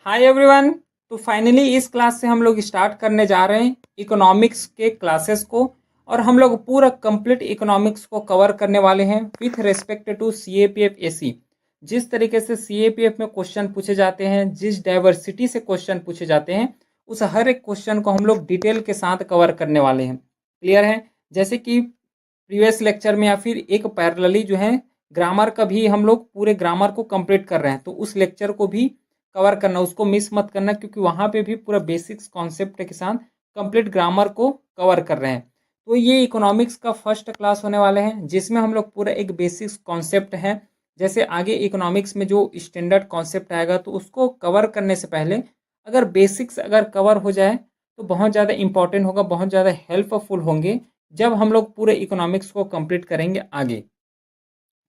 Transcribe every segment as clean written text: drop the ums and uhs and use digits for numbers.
Hi everyone. तो finally इस class से हम लोग स्टार्ट करने जा रहे हैं इकोनॉमिक्स के क्लासेस को। और हम लोग पूरा कंप्लीट इकोनॉमिक्स को कवर करने वाले हैं with respect to CAPF AC. जिस तरीके से सीएपीएफ में क्वेश्चन पूछे जाते हैं, जिस डाइवर्सिटी से क्वेश्चन पूछे जाते हैं, उस हर एक क्वेश्चन को हम लोग डिटेल के साथ कवर करने वाले हैं। क्लियर है? जैसे कि प्रीवियस लेक्चर में या फिर एक पैरेलली जो है ग्रामर का भी हम लोग पूरे ग्रामर को कंप्लीट कर रहे हैं, तो उस लेक्चर को भी कवर करना, उसको मिस मत करना, क्योंकि वहाँ पे भी पूरा बेसिक्स कॉन्सेप्ट के साथ कंप्लीट ग्रामर को कवर कर रहे हैं। तो ये इकोनॉमिक्स का फर्स्ट क्लास होने वाले हैं, जिसमें हम लोग पूरा एक बेसिक्स कॉन्सेप्ट है। जैसे आगे इकोनॉमिक्स में जो स्टैंडर्ड कॉन्सेप्ट आएगा, तो उसको कवर करने से पहले अगर बेसिक्स अगर कवर हो जाए तो बहुत ज़्यादा इंपॉर्टेंट होगा, बहुत ज़्यादा हेल्पफुल होंगे जब हम लोग पूरे इकोनॉमिक्स को कंप्लीट करेंगे आगे।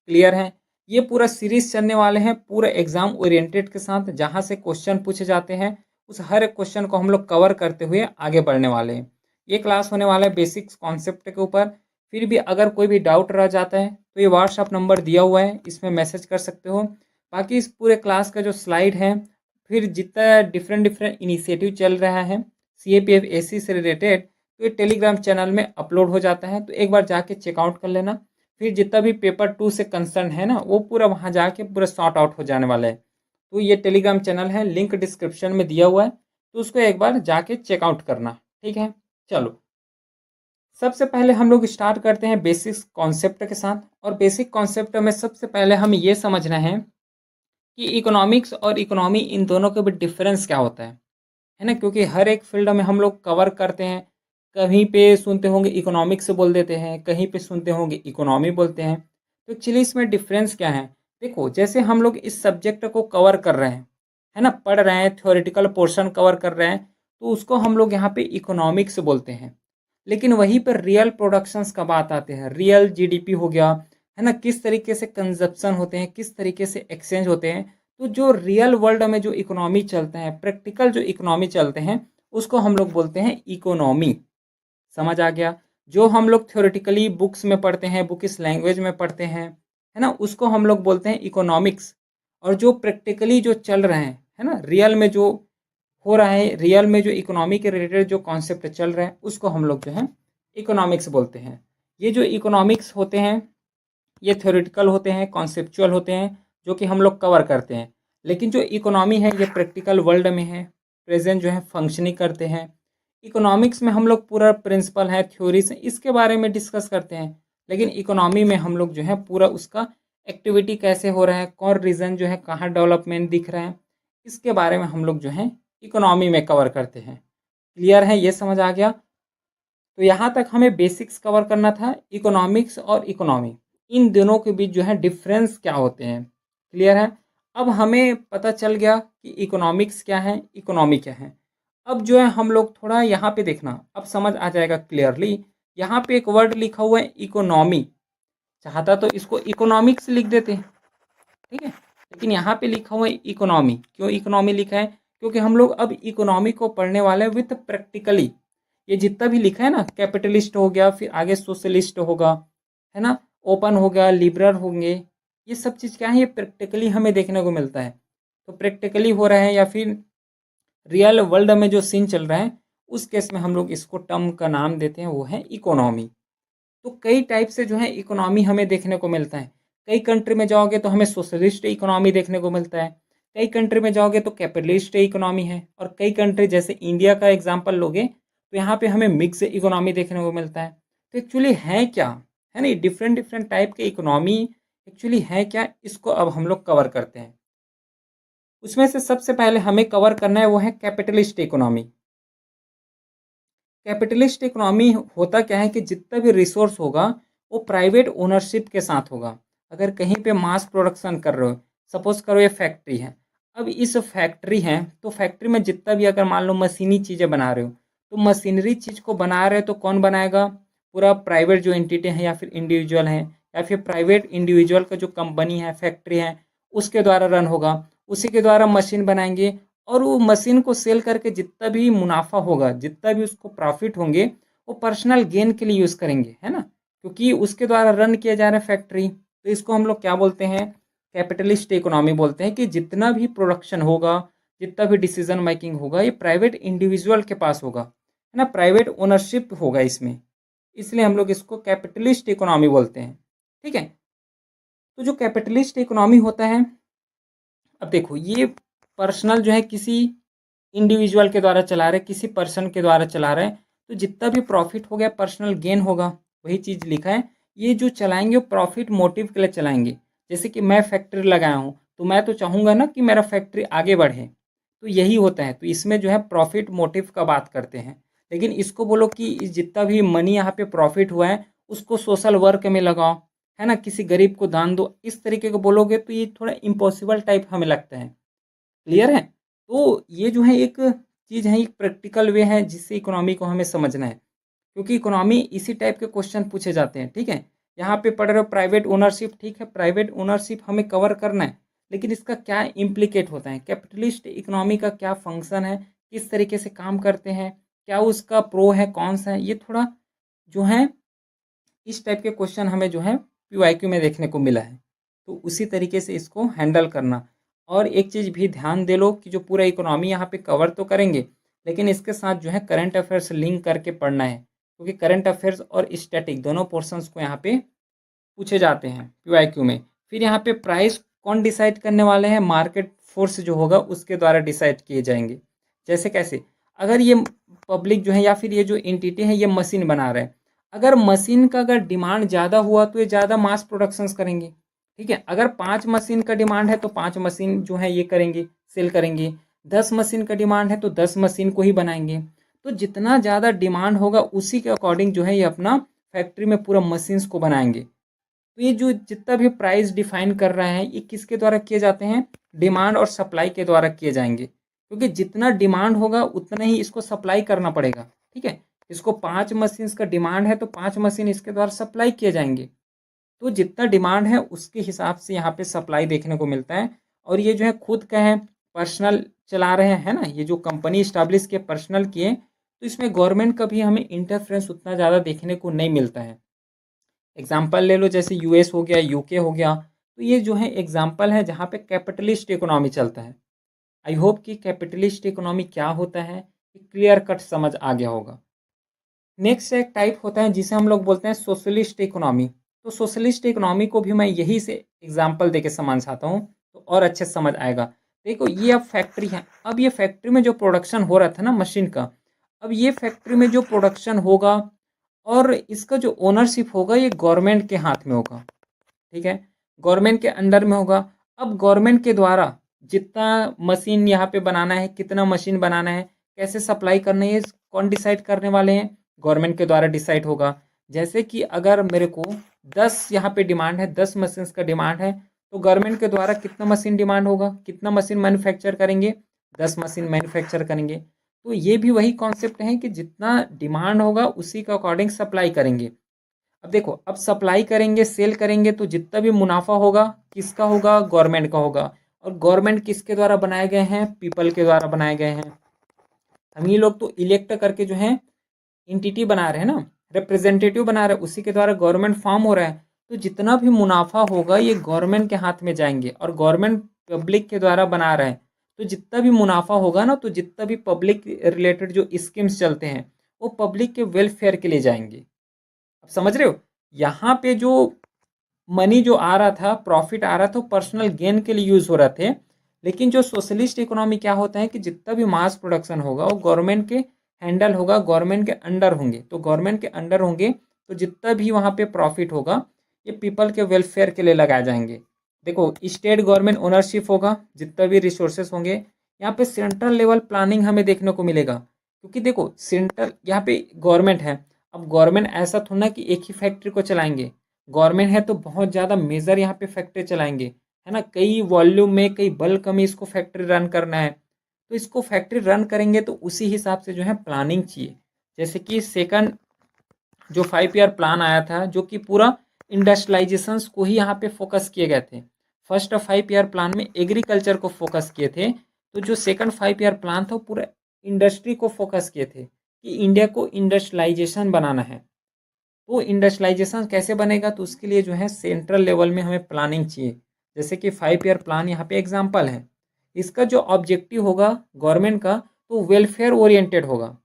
क्लियर है? ये पूरा सीरीज चलने वाले हैं पूरा एग्जाम ओरिएंटेड के साथ, जहाँ से क्वेश्चन पूछे जाते हैं उस हर एक क्वेश्चन को हम लोग कवर करते हुए आगे बढ़ने वाले हैं। ये क्लास होने वाला है बेसिक्स कॉन्सेप्ट के ऊपर। फिर भी अगर कोई भी डाउट रह जाता है तो ये व्हाट्सअप नंबर दिया हुआ है, इसमें मैसेज कर सकते हो। बाकी इस पूरे क्लास का जो स्लाइड है, फिर जितना डिफरेंट डिफरेंट इनिशिएटिव चल रहा है सीएपीएफ एसी से रिलेटेड, तो ये टेलीग्राम चैनल में अपलोड हो जाता है, तो एक बार जाके चेकआउट कर लेना। फिर जितना भी पेपर 2 से कंसर्न है ना, वो पूरा वहाँ जाके पूरा सॉर्ट आउट हो जाने वाला है। तो ये टेलीग्राम चैनल है, लिंक डिस्क्रिप्शन में दिया हुआ है, तो उसको एक बार जाके चेकआउट करना। ठीक है, चलो सबसे पहले हम लोग स्टार्ट करते हैं बेसिक कॉन्सेप्ट के साथ। और बेसिक कॉन्सेप्ट में सबसे पहले हमें ये समझना है कि इकोनॉमिक्स और इकोनॉमी इन दोनों के बीच डिफरेंस क्या होता है ना। क्योंकि हर एक फील्ड में हम लोग कवर करते हैं, कहीं पे सुनते होंगे इकोनॉमिक्स बोल देते हैं, कहीं पे सुनते होंगे इकोनॉमी बोलते हैं। तो एक्चुअली इसमें डिफरेंस क्या है? देखो, जैसे हम लोग इस सब्जेक्ट को कवर कर रहे हैं, है ना, पढ़ रहे हैं, थ्योरेटिकल पोर्शन कवर कर रहे हैं, तो उसको हम लोग यहाँ पे इकोनॉमिक्स बोलते हैं। लेकिन वहीं पर रियल प्रोडक्शंस का बात आते हैं, रियल जीडीपी हो गया, है ना, किस तरीके से कंजप्शन होते हैं, किस तरीके से एक्सचेंज होते हैं, तो जो रियल वर्ल्ड में जो इकोनॉमी चलते हैं, प्रैक्टिकल जो इकोनॉमी चलते हैं, उसको हम लोग बोलते हैं इकोनॉमी। समझ आ गया? जो हम लोग थ्योरेटिकली बुक्स में पढ़ते हैं, बुक इस लैंग्वेज में पढ़ते हैं, है ना, उसको हम लोग बोलते हैं इकोनॉमिक्स। और जो प्रैक्टिकली जो चल रहे हैं, है ना, रियल में जो हो रहा है, रियल में जो इकोनॉमी के रिलेटेड जो कॉन्सेप्ट चल रहे हैं, उसको हम लोग जो है इकोनॉमिक्स बोलते हैं। ये जो इकोनॉमिक्स होते हैं, ये थ्योरेटिकल होते हैं, कॉन्सेप्चुअल होते हैं, जो कि हम लोग कवर करते हैं। लेकिन जो इकोनॉमी है, ये प्रैक्टिकल वर्ल्ड में है, प्रेजेंट जो है फंक्शनिंग करते हैं। इकोनॉमिक्स में हम लोग पूरा प्रिंसिपल है, थ्योरीज, इसके बारे में डिस्कस करते हैं। लेकिन इकोनॉमी में हम लोग जो है पूरा उसका एक्टिविटी कैसे हो रहा है, कौन रीजन जो है कहाँ डेवलपमेंट दिख रहा है, इसके बारे में हम लोग जो है इकोनॉमी में कवर करते हैं। क्लियर है? ये समझ आ गया? तो यहाँ तक हमें बेसिक्स कवर करना था, इकोनॉमिक्स और इकोनॉमी इन दोनों के बीच जो है डिफरेंस क्या होते हैं। क्लियर है? अब हमें पता चल गया कि इकोनॉमिक्स क्या है, इकोनॉमी क्या है। अब जो है हम लोग थोड़ा यहाँ पे देखना, अब समझ आ जाएगा क्लियरली। यहाँ पे एक वर्ड लिखा हुआ है इकोनॉमी, चाहता तो इसको इकोनॉमिक्स लिख देते हैं, ठीक है, लेकिन यहाँ पे लिखा हुआ है इकोनॉमी। क्यों इकोनॉमी लिखा है? क्योंकि हम लोग अब इकोनॉमी को पढ़ने वाले हैं विथ प्रैक्टिकली। ये जितना भी लिखा है ना, कैपिटलिस्ट हो गया, फिर आगे सोशलिस्ट होगा, है ना, ओपन हो गया, लिबरल होंगे, ये सब चीज़ क्या है, ये प्रैक्टिकली हमें देखने को मिलता है। तो प्रैक्टिकली हो रहा है या फिर रियल वर्ल्ड में जो सीन चल रहा है, उस केस में हम लोग इसको टर्म का नाम देते हैं, वो है इकोनॉमी। तो कई टाइप से जो है इकोनॉमी हमें देखने को मिलता है। कई कंट्री में जाओगे तो हमें सोशलिस्ट इकोनॉमी देखने को मिलता है, कई कंट्री में जाओगे तो कैपिटलिस्ट इकोनॉमी है, और कई कंट्री जैसे इंडिया का एग्जांपल लोगे तो यहाँ पे हमें मिक्स इकोनॉमी देखने को मिलता है। तो एक्चुअली है क्या, है ना, डिफरेंट डिफरेंट टाइप के इकोनॉमी एक्चुअली है क्या, इसको अब हम लोग कवर करते हैं। उसमें से सबसे पहले हमें कवर करना है वो है कैपिटलिस्ट इकोनॉमी। कैपिटलिस्ट इकोनॉमी होता क्या है कि जितना भी रिसोर्स होगा वो प्राइवेट ओनरशिप के साथ होगा। अगर कहीं पे मास प्रोडक्शन कर रहे हो, सपोज करो ये फैक्ट्री है, अब इस फैक्ट्री है तो फैक्ट्री में जितना भी अगर मान लो मशीनी चीज़ें बना रहे हो, तो मशीनरी चीज़ को बना रहे हो तो कौन बनाएगा? पूरा प्राइवेट जो एंटिटी है या फिर इंडिविजुअल है, या फिर प्राइवेट इंडिविजुअल का जो कंपनी है, फैक्ट्री है, उसके द्वारा रन होगा, उसी के द्वारा मशीन बनाएंगे। और वो मशीन को सेल करके जितना भी मुनाफा होगा, जितना भी उसको प्रॉफिट होंगे, वो पर्सनल गेन के लिए यूज़ करेंगे, है ना, क्योंकि उसके द्वारा रन किया जा रहा है फैक्ट्री। तो इसको हम लोग क्या बोलते हैं? कैपिटलिस्ट इकोनॉमी बोलते हैं कि जितना भी प्रोडक्शन होगा, जितना भी डिसीजन मेकिंग होगा ये प्राइवेट इंडिविजुअल के पास होगा, है ना, प्राइवेट ओनरशिप होगा इसमें, इसलिए हम लोग इसको कैपिटलिस्ट इकोनॉमी बोलते हैं। ठीक है, तो जो कैपिटलिस्ट इकोनॉमी होता है, अब देखो ये पर्सनल जो है किसी इंडिविजुअल के द्वारा चला रहे, किसी पर्सन के द्वारा चला रहे हैं, तो जितना भी प्रॉफिट हो गया पर्सनल गेन होगा, वही चीज़ लिखा है। ये जो चलाएंगे वो प्रॉफिट मोटिव के लिए चलाएंगे। जैसे कि मैं फैक्ट्री लगाया हूँ तो मैं तो चाहूँगा ना कि मेरा फैक्ट्री आगे बढ़े, तो यही होता है। तो इसमें जो है प्रॉफिट मोटिव का बात करते हैं। लेकिन इसको बोलो कि जितना भी मनी यहाँ पे प्रॉफिट हुआ है उसको सोशल वर्क में लगाओ, है ना, किसी गरीब को दान दो, इस तरीके को बोलोगे तो ये थोड़ा इम्पॉसिबल टाइप हमें लगता है। क्लियर है? तो ये जो है एक चीज़ है, एक प्रैक्टिकल वे है जिससे इकोनॉमी को हमें समझना है, क्योंकि इकोनॉमी इसी टाइप के क्वेश्चन पूछे जाते हैं। ठीक है, यहाँ पे पढ़ रहे हो प्राइवेट ओनरशिप, ठीक है, प्राइवेट ओनरशिप हमें कवर करना है, लेकिन इसका क्या इम्प्लीकेट होता है, कैपिटलिस्ट इकोनॉमी का क्या फंक्शन है, किस तरीके से काम करते हैं, क्या उसका प्रो है कौन सा है, ये थोड़ा जो है इस टाइप के क्वेश्चन हमें जो है पीवाईक्यू में देखने को मिला है। तो उसी तरीके से इसको हैंडल करना। और एक चीज़ भी ध्यान दे लो कि जो पूरा इकोनॉमी यहाँ पे कवर तो करेंगे, लेकिन इसके साथ जो है करंट अफेयर्स लिंक करके पढ़ना है, क्योंकि करंट अफेयर्स और स्टैटिक दोनों पोर्शंस को यहाँ पे पूछे जाते हैं पीवाईक्यू में। फिर यहाँ पे प्राइस कौन डिसाइड करने वाले हैं, मार्केट फोर्स जो होगा उसके द्वारा डिसाइड किए जाएंगे। जैसे कैसे, अगर ये पब्लिक जो है या फिर ये जो एंटिटी है ये मशीन बना रहे हैं, अगर मशीन का अगर डिमांड ज़्यादा हुआ तो ये ज़्यादा मास प्रोडक्शंस करेंगे। ठीक है, अगर 5 मशीन का डिमांड है तो 5 मशीन जो है ये करेंगे, सेल करेंगे। 10 मशीन का डिमांड है तो 10 मशीन को ही बनाएंगे। तो जितना ज़्यादा डिमांड होगा उसी के अकॉर्डिंग जो है ये अपना फैक्ट्री में पूरा मशीन्स को बनाएंगे। तो ये जो जितना भी प्राइस डिफाइन कर रहे हैं ये किसके द्वारा किए जाते हैं, डिमांड और सप्लाई के द्वारा किए जाएंगे, क्योंकि जितना डिमांड होगा उतना ही इसको सप्लाई करना पड़ेगा। ठीक है, इसको 5 मशीन का डिमांड है तो 5 मशीन इसके द्वारा सप्लाई किए जाएंगे। तो जितना डिमांड है उसके हिसाब से यहाँ पे सप्लाई देखने को मिलता है। और ये जो है खुद का है, पर्सनल चला रहे हैं ना, ये जो कंपनी इस्टेब्लिश किए पर्सनल किए, तो इसमें गवर्नमेंट का भी हमें इंटरफ्रेंस उतना ज़्यादा देखने को नहीं मिलता है। एग्जाम्पल ले लो जैसे यूएस हो गया, यूके हो गया, तो ये जो है एग्जाम्पल है जहाँ पे कैपिटलिस्ट इकोनॉमी चलता है। आई होप कि कैपिटलिस्ट इकोनॉमी क्या होता है क्लियर कट समझ आ गया होगा। नेक्स्ट एक टाइप होता है जिसे हम लोग बोलते हैं सोशलिस्ट इकोनॉमी। तो सोशलिस्ट इकोनॉमी को भी मैं यही से एग्जाम्पल देके समझाता हूँ तो और अच्छे से समझ आएगा। देखो ये अब फैक्ट्री है, अब ये फैक्ट्री में जो प्रोडक्शन हो रहा था ना मशीन का, अब ये फैक्ट्री में जो प्रोडक्शन होगा और इसका जो ओनरशिप होगा ये गवर्नमेंट के हाथ में होगा। ठीक है, गवर्नमेंट के अंडर में होगा। अब गवर्नमेंट के द्वारा जितना मशीन यहाँ पे बनाना है, कितना मशीन बनाना है, कैसे सप्लाई करना है, ये कौन डिसाइड करने वाले हैं, गवर्नमेंट के द्वारा डिसाइड होगा। जैसे कि अगर मेरे को 10 यहाँ पे डिमांड है, 10 मशीन का डिमांड है, तो गवर्नमेंट के द्वारा कितना मशीन डिमांड होगा, कितना मशीन मैन्युफैक्चर करेंगे, 10 मशीन मैन्युफैक्चर करेंगे। तो ये भी वही कॉन्सेप्ट है कि जितना डिमांड होगा उसी के अकॉर्डिंग सप्लाई करेंगे। अब देखो, अब सप्लाई करेंगे, सेल करेंगे, तो जितना भी मुनाफा होगा किसका होगा, गवर्नमेंट का होगा। और गवर्नमेंट किसके द्वारा बनाए गए हैं, पीपल के द्वारा बनाए गए हैं। हम ये लोग तो इलेक्ट करके जो है इंटिटी बना रहे हैं ना, रिप्रेजेंटेटिव बना रहे हैं, उसी के द्वारा गवर्नमेंट फॉर्म हो रहा है। तो जितना भी मुनाफा होगा ये गवर्नमेंट के हाथ में जाएंगे, और गवर्नमेंट पब्लिक के द्वारा बना रहे हैं। तो जितना भी मुनाफा होगा ना, तो जितना भी पब्लिक रिलेटेड जो स्कीम्स चलते हैं वो पब्लिक के वेलफेयर के लिए जाएंगे। अब समझ रहे हो, यहाँ पे जो मनी जो आ रहा था, प्रॉफिट आ रहा था, पर्सनल गेन के लिए यूज हो रहे थे। लेकिन जो सोशलिस्ट इकोनॉमी क्या होता है कि जितना भी मास प्रोडक्शन होगा वो गवर्नमेंट के हैंडल होगा, गवर्नमेंट के अंडर होंगे। तो गवर्नमेंट के अंडर होंगे तो जितना भी वहाँ पे प्रॉफिट होगा ये पीपल के वेलफेयर के लिए लगाए जाएंगे। देखो स्टेट गवर्नमेंट ओनरशिप होगा, जितना भी रिसोर्सेस होंगे। यहाँ पे सेंट्रल लेवल प्लानिंग हमें देखने को मिलेगा, क्योंकि देखो सेंट्रल यहाँ पे गवर्नमेंट है। अब गवर्नमेंट ऐसा थोड़ा ना कि एक ही फैक्ट्री को चलाएंगे, गवर्नमेंट है तो बहुत ज़्यादा मेजर यहाँ पे फैक्ट्री चलाएंगे, है ना, कई वॉल्यूम में कई बल्क में इसको फैक्ट्री रन करना है। तो इसको फैक्ट्री रन करेंगे तो उसी हिसाब से जो है प्लानिंग चाहिए। जैसे कि सेकंड जो 5 ईयर प्लान आया था जो कि पूरा इंडस्ट्रियलाइजेशन को ही यहाँ पे फोकस किए गए थे। फर्स्ट 5 ईयर प्लान में एग्रीकल्चर को फोकस किए थे, तो जो सेकंड 5 ईयर प्लान था वो पूरा इंडस्ट्री को फोकस किए थे कि इंडिया को इंडस्ट्रियलाइजेशन बनाना है। तो इंडस्ट्रियलाइजेशन कैसे बनेगा, तो उसके लिए जो है सेंट्रल लेवल में हमें प्लानिंग चाहिए। जैसे कि 5 ईयर प्लान यहाँ पे एग्जाम्पल है इसका जो ऑब्जेक्टिव होगा गवर्नमेंट का तो वेलफेयर ओरिएंटेड होगा।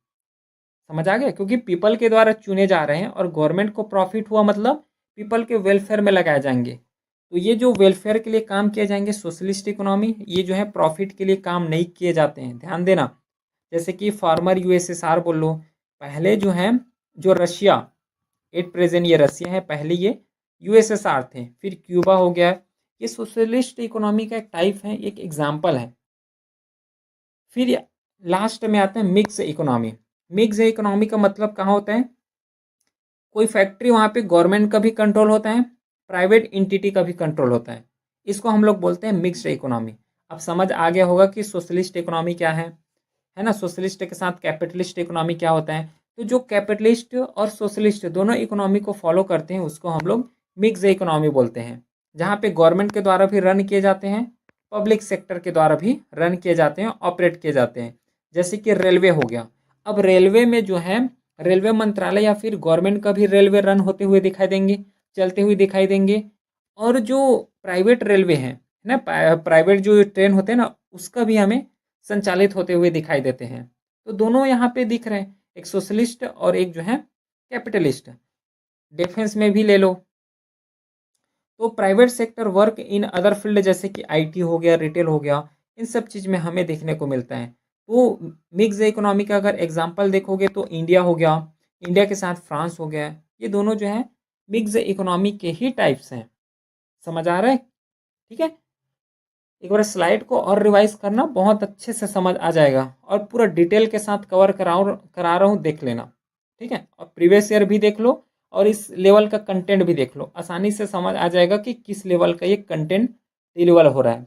समझ आ गया, क्योंकि पीपल के द्वारा चुने जा रहे हैं और गवर्नमेंट को प्रॉफिट हुआ मतलब पीपल के वेलफेयर में लगाए जाएंगे। तो ये जो वेलफेयर के लिए काम किए जाएंगे सोशलिस्ट इकोनॉमी, ये जो है प्रॉफिट के लिए काम नहीं किए जाते हैं, ध्यान देना। जैसे कि फार्मर यूएसएसआर बोल लो, पहले जो है जो रशिया एट प्रेजेंट ये रसिया है, पहले ये यूएसएसआर थे, फिर क्यूबा हो गया। ये सोशलिस्ट इकोनॉमी का एक टाइप है, एक एग्जाम्पल है। फिर लास्ट में आते हैं मिक्स इकोनॉमी। मिक्स इकोनॉमी का मतलब कहाँ होता है, कोई फैक्ट्री वहाँ पे गवर्नमेंट का भी कंट्रोल होता है, प्राइवेट इंटिटी का भी कंट्रोल होता है, इसको हम लोग बोलते हैं मिक्स्ड इकोनॉमी। अब समझ आ गया होगा कि सोशलिस्ट इकोनॉमी क्या है ना। सोशलिस्ट के साथ कैपिटलिस्ट इकोनॉमी क्या होता है। तो जो कैपिटलिस्ट और सोशलिस्ट दोनों इकोनॉमी को फॉलो करते हैं उसको हम लोग मिक्स इकोनॉमी बोलते हैं, जहाँ पे गवर्नमेंट के द्वारा भी रन किए जाते हैं, पब्लिक सेक्टर के द्वारा भी रन किए जाते हैं, ऑपरेट किए जाते हैं। जैसे कि रेलवे हो गया, अब रेलवे में जो है रेलवे मंत्रालय या फिर गवर्नमेंट का भी रेलवे रन होते हुए दिखाई देंगे, चलते हुए दिखाई देंगे। और जो प्राइवेट रेलवे है ना, प्राइवेट जो ट्रेन होते हैं ना, उसका भी हमें संचालित होते हुए दिखाई देते हैं। तो दोनों यहाँ पे दिख रहे हैं, एक सोशलिस्ट और एक जो है कैपिटलिस्ट। डिफेंस में भी ले लो तो private sector work in other field, जैसे कि आईटी हो गया, रिटेल हो गया, इन सब चीज़ में हमें देखने को मिलता है। तो मिक्स इकोनॉमी का अगर एग्जांपल देखोगे तो इंडिया हो गया, इंडिया के साथ फ्रांस हो गया, ये दोनों जो है मिक्स इकोनॉमी के ही टाइप्स हैं। समझ आ रहा है, ठीक है। एक बार स्लाइड को और रिवाइज करना, बहुत अच्छे से समझ आ जाएगा और पूरा डिटेल के साथ कवर करा रहा हूँ, देख लेना, ठीक है। और प्रीवियस ईयर भी देख लो और इस लेवल का कंटेंट भी देख लो, आसानी से समझ आ जाएगा कि किस लेवल का ये कंटेंट डिलीवर हो रहा है।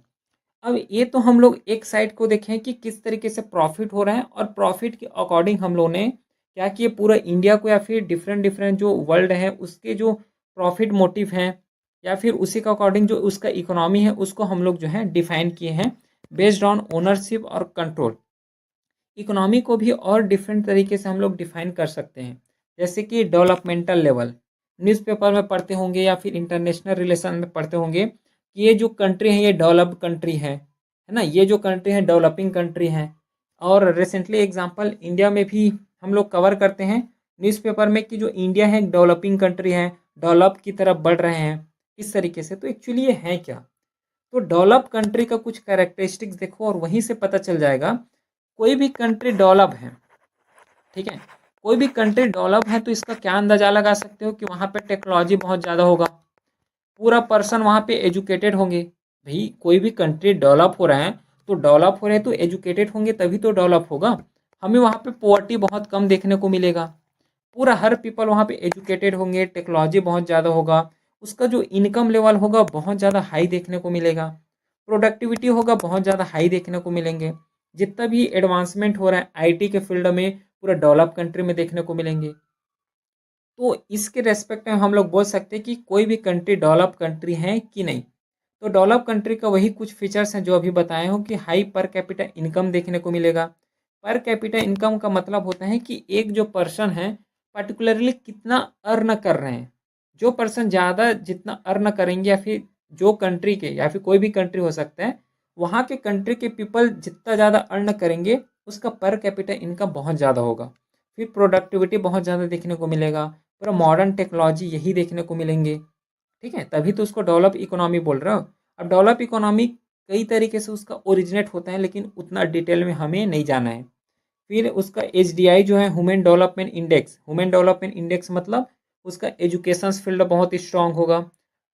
अब ये तो हम लोग एक साइड को देखें कि किस तरीके से प्रॉफिट हो रहा है, और प्रॉफिट के अकॉर्डिंग हम लोगों ने क्या किया, पूरा इंडिया को या फिर डिफरेंट डिफरेंट जो वर्ल्ड है उसके जो प्रॉफिट मोटिव हैं या फिर उसी का अकॉर्डिंग जो उसका इकोनॉमी है उसको हम लोग जो है डिफाइन किए हैं बेस्ड ऑन ओनरशिप और कंट्रोल। इकोनॉमी को भी और डिफरेंट तरीके से हम लोग डिफाइन कर सकते हैं, जैसे कि डेवलपमेंटल लेवल। न्यूज़पेपर में पढ़ते होंगे या फिर इंटरनेशनल रिलेशन में पढ़ते होंगे कि ये जो कंट्री है ये डेवलप्ड कंट्री है ना, ये जो कंट्री है डेवलपिंग कंट्री है। और रिसेंटली एग्जांपल इंडिया में भी हम लोग कवर करते हैं न्यूज़पेपर में कि जो इंडिया है डेवलपिंग कंट्री है, डेवलप की तरफ बढ़ रहे हैं इस तरीके से। तो एक्चुअली ये है क्या, तो डेवलप कंट्री का कुछ कैरेक्टरिस्टिक्स देखो और वहीं से पता चल जाएगा। कोई भी कंट्री डेवलप है, ठीक है, कोई भी कंट्री डेवलप है तो इसका क्या अंदाजा लगा सकते हो कि वहाँ पे टेक्नोलॉजी बहुत ज़्यादा होगा, पूरा पर्सन वहाँ पे एजुकेटेड होंगे। भाई कोई भी कंट्री डेवलप हो रहा है तो डेवलप हो रहे हैं तो एजुकेटेड होंगे तभी तो डेवलप होगा। हमें वहाँ पे पॉवर्टी बहुत कम देखने को मिलेगा, पूरा हर पीपल वहाँ पे एजुकेटेड होंगे, टेक्नोलॉजी बहुत ज़्यादा होगा, उसका जो इनकम लेवल होगा बहुत ज़्यादा हाई देखने को मिलेगा, प्रोडक्टिविटी होगा बहुत ज़्यादा हाई देखने को मिलेंगे। जितना भी एडवांसमेंट हो रहा है आईटी के फील्ड में पूरा डेवलप कंट्री में देखने को मिलेंगे। तो इसके रेस्पेक्ट में हम लोग बोल सकते हैं कि कोई भी कंट्री डेवलप कंट्री है कि नहीं। तो डेवलप कंट्री का वही कुछ फीचर्स हैं जो अभी बताए हो कि हाई पर कैपिटा इनकम देखने को मिलेगा। पर कैपिटा इनकम का मतलब होता है कि एक जो पर्सन है पर्टिकुलरली कितना अर्न कर रहे हैं। जो पर्सन ज़्यादा जितना अर्न करेंगे या फिर जो कंट्री के या फिर कोई भी कंट्री हो सकता है, वहाँ के कंट्री के पीपल जितना ज़्यादा अर्न करेंगे उसका पर कैपिटा इनकम बहुत ज़्यादा होगा। फिर प्रोडक्टिविटी बहुत ज़्यादा देखने को मिलेगा, पूरा मॉडर्न टेक्नोलॉजी यही देखने को मिलेंगे, ठीक है। तभी तो उसको डेवलप इकोनॉमी बोल रहा हो। अब डेवलप इकोनॉमी कई तरीके से उसका ओरिजिनेट होता है लेकिन उतना डिटेल में हमें नहीं जाना है। फिर उसका HDI जो है human development index, human development index मतलब उसका एजुकेशन फील्ड बहुत स्ट्रांग होगा,